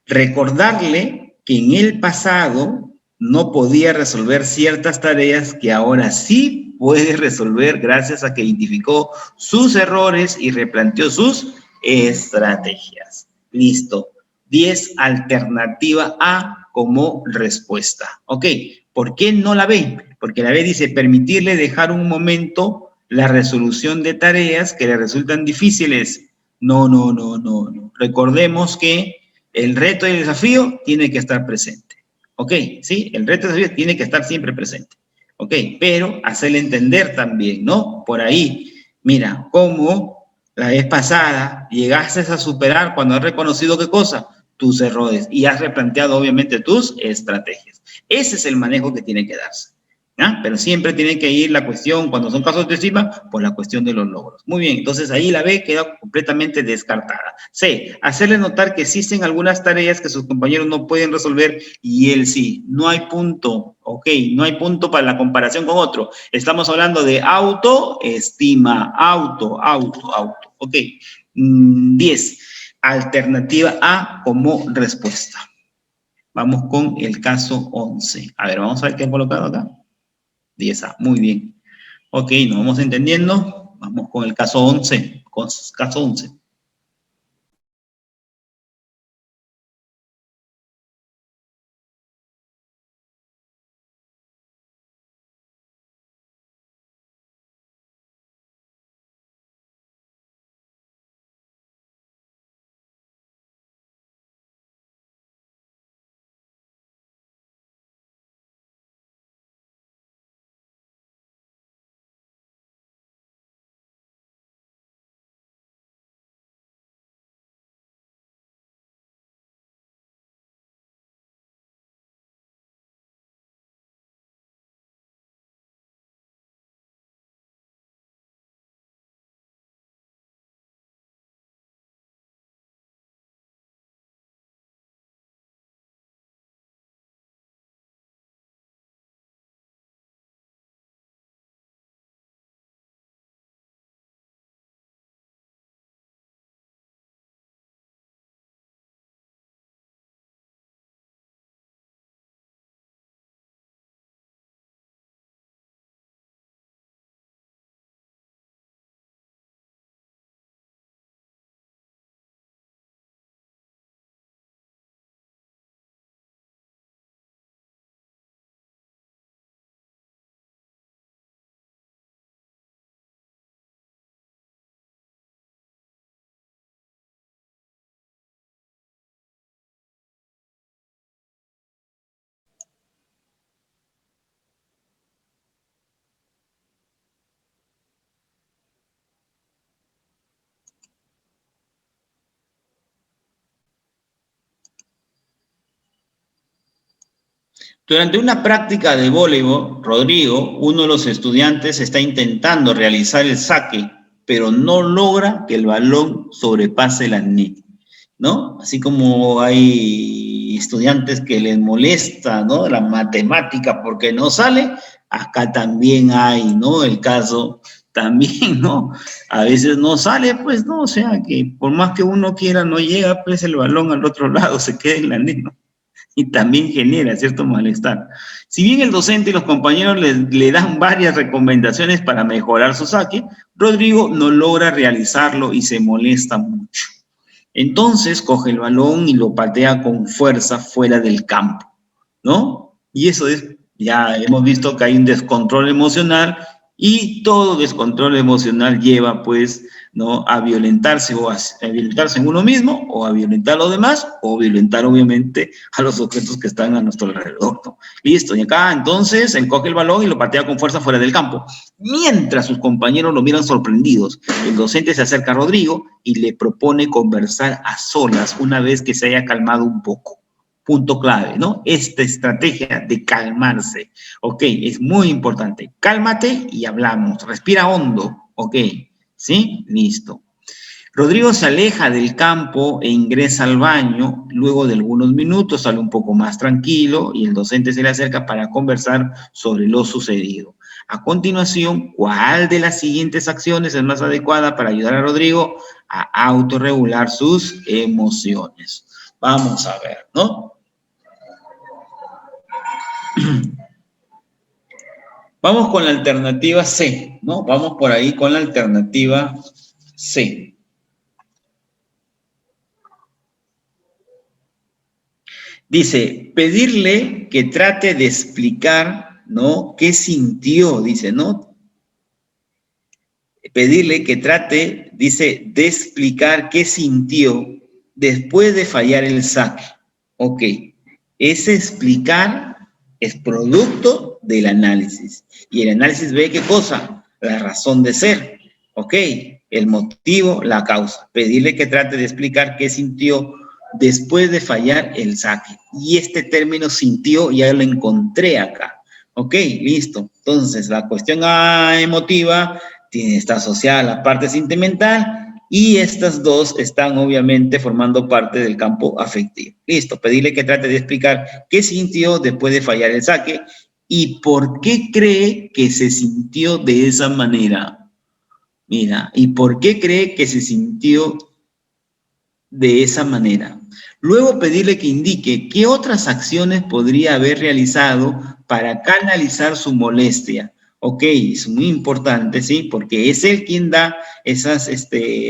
Recordarle que en el pasado no podía resolver ciertas tareas que ahora sí puede resolver gracias a que identificó sus errores y replanteó sus estrategias. Listo. 10 alternativa A como respuesta. Ok, ¿por qué no la B? Porque la B dice permitirle dejar un momento la resolución de tareas que le resultan difíciles. No, no, no, no, no. Recordemos que el reto y el desafío tiene que estar presente. Ok, sí, el reto y el desafío tiene que estar siempre presente. Ok, pero hacerle entender también, ¿no? Por ahí, mira, cómo la vez pasada llegaste a superar cuando has reconocido qué cosa, tus errores y has replanteado obviamente tus estrategias. Ese es el manejo que tiene que darse. ¿Ya? Pero siempre tiene que ir la cuestión, cuando son casos de estima, por la cuestión de los logros. Muy bien, entonces ahí la B queda completamente descartada. C, hacerle notar que existen algunas tareas que sus compañeros no pueden resolver y él sí. No hay punto, ok, no hay punto para la comparación con otro. Estamos hablando de autoestima, auto. Ok, 10. Alternativa A como respuesta. Vamos con el caso 11. A ver, vamos a ver qué han colocado acá. 10A, muy bien. Ok, nos vamos entendiendo. Vamos con el caso 11. Con caso 11. Durante una práctica de voleibol, Rodrigo, uno de los estudiantes, está intentando realizar el saque, pero no logra que el balón sobrepase la net, ¿no? Así como hay estudiantes que les molesta, ¿no? La matemática porque no sale, acá también hay, ¿no? El caso también, ¿no? A veces no sale, pues, ¿no? O sea, que por más que uno quiera, no llega, pues, el balón al otro lado, se queda en la net, ¿no? Y también genera cierto malestar. Si bien el docente y los compañeros le dan varias recomendaciones para mejorar su saque, Rodrigo no logra realizarlo y se molesta mucho. Entonces coge el balón y lo patea con fuerza fuera del campo, ¿no? Y eso es, ya hemos visto que hay un descontrol emocional y todo descontrol emocional lleva, pues, ¿no? A violentarse o a violentarse en uno mismo o a violentar a los demás o violentar, obviamente, a los objetos que están a nuestro alrededor, ¿no? Listo, y acá entonces él coge el balón y lo patea con fuerza fuera del campo. Mientras sus compañeros lo miran sorprendidos, el docente se acerca a Rodrigo y le propone conversar a solas una vez que se haya calmado un poco. Punto clave, ¿no? Esta estrategia de calmarse, ¿ok? Es muy importante. Cálmate y hablamos. Respira hondo, ¿ok? ¿Sí? Listo. Rodrigo se aleja del campo e ingresa al baño. Luego de algunos minutos sale un poco más tranquilo y el docente se le acerca para conversar sobre lo sucedido. A continuación, ¿cuál de las siguientes acciones es más adecuada para ayudar a Rodrigo a autorregular sus emociones? Vamos a ver, ¿no? Vamos con la alternativa C, ¿no? Vamos por ahí con la alternativa C. Dice, pedirle que trate de explicar, ¿no? ¿Qué sintió? Dice, ¿no? Pedirle que trate, dice, de explicar qué sintió después de fallar el saque. Ok, ese explicar es producto del análisis. Y el análisis ve qué cosa, la razón de ser. Ok, el motivo, la causa. Pedirle que trate de explicar qué sintió después de fallar el saque. Y este término sintió ya lo encontré acá. Ok, listo. Entonces, la cuestión emotiva está asociada a la parte sentimental y estas dos están obviamente formando parte del campo afectivo. Listo, pedirle que trate de explicar qué sintió después de fallar el saque y por qué cree que se sintió de esa manera. Mira, ¿y por qué cree que se sintió de esa manera? Luego pedirle que indique qué otras acciones podría haber realizado para canalizar su molestia. Ok, es muy importante, ¿sí? Porque es él quien da esas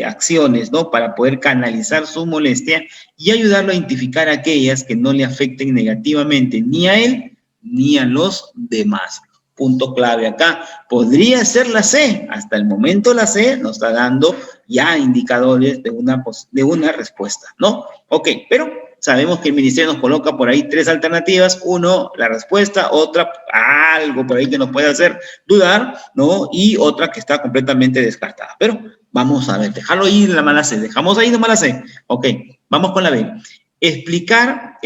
acciones, ¿no? Para poder canalizar su molestia y ayudarlo a identificar aquellas que no le afecten negativamente ni a él ni a los demás. Punto clave acá. Podría ser la C. Hasta el momento la C nos está dando ya indicadores de una respuesta, ¿no? Ok, pero sabemos que el ministerio nos coloca por ahí tres alternativas. Uno, la respuesta. Otra, algo por ahí que nos puede hacer dudar, ¿no? Y otra que está completamente descartada. Pero vamos a ver, dejarlo ahí en la mala C. Dejamos ahí la mala C. Ok, vamos con la B. Explicarle,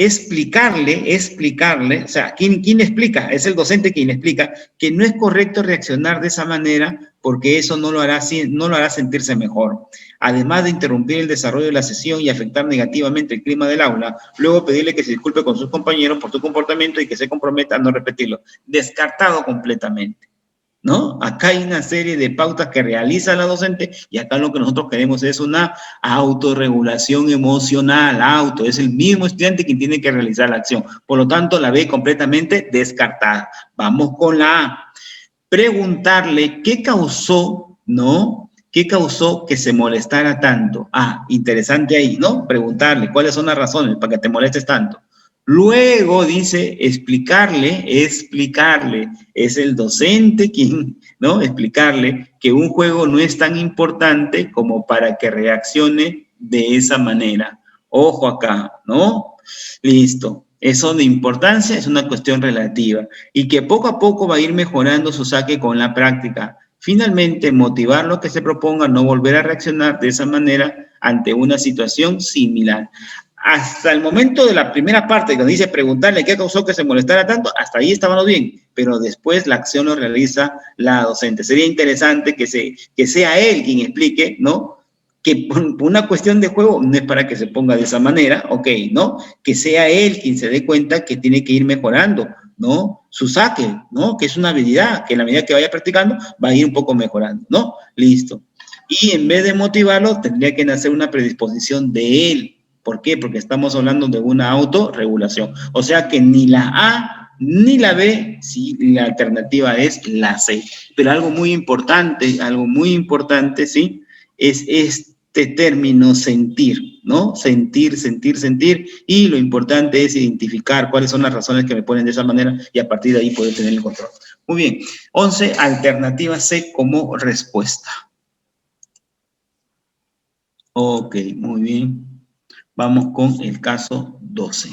o sea, ¿quién explica? Es el docente quien explica que no es correcto reaccionar de esa manera porque eso no lo hará sentirse mejor. Además de interrumpir el desarrollo de la sesión y afectar negativamente el clima del aula, luego pedirle que se disculpe con sus compañeros por su comportamiento y que se comprometa a no repetirlo. Descartado completamente, ¿no? Acá hay una serie de pautas que realiza la docente y acá lo que nosotros queremos es una autorregulación emocional. Es el mismo estudiante quien tiene que realizar la acción. Por lo tanto, la B completamente descartada. Vamos con la A. Preguntarle qué causó, ¿no? ¿Qué causó que se molestara tanto? Interesante ahí, ¿no? Preguntarle cuáles son las razones para que te molestes tanto. Luego dice explicarle, es el docente quien, ¿no? Explicarle que un juego no es tan importante como para que reaccione de esa manera. Ojo acá, ¿no? Listo. Eso de importancia es una cuestión relativa y que poco a poco va a ir mejorando su saque con la práctica. Finalmente, motivarlo a que se proponga no volver a reaccionar de esa manera ante una situación similar. hasta el momento de la primera parte, cuando dice preguntarle qué causó que se molestara tanto, hasta ahí estábamos bien, pero después la acción lo realiza la docente. Sería interesante que sea él quien explique, ¿no? Que por una cuestión de juego no es para que se ponga de esa manera, ok, ¿no? Que sea él quien se dé cuenta que tiene que ir mejorando, ¿no? Su saque, ¿no? Que es una habilidad que en la medida que vaya practicando va a ir un poco mejorando, ¿no? Listo. Y en vez de motivarlo, tendría que nacer una predisposición de él. ¿Por qué? Porque estamos hablando de una autorregulación. O sea que ni la A ni la B, sí, la alternativa es la C. Pero algo muy importante, ¿sí? Es este término sentir, ¿no? Sentir, sentir, sentir. Y lo importante es identificar cuáles son las razones que me ponen de esa manera y a partir de ahí poder tener el control. Muy bien. 11, alternativa C como respuesta. Ok, muy bien. Vamos con el caso 12.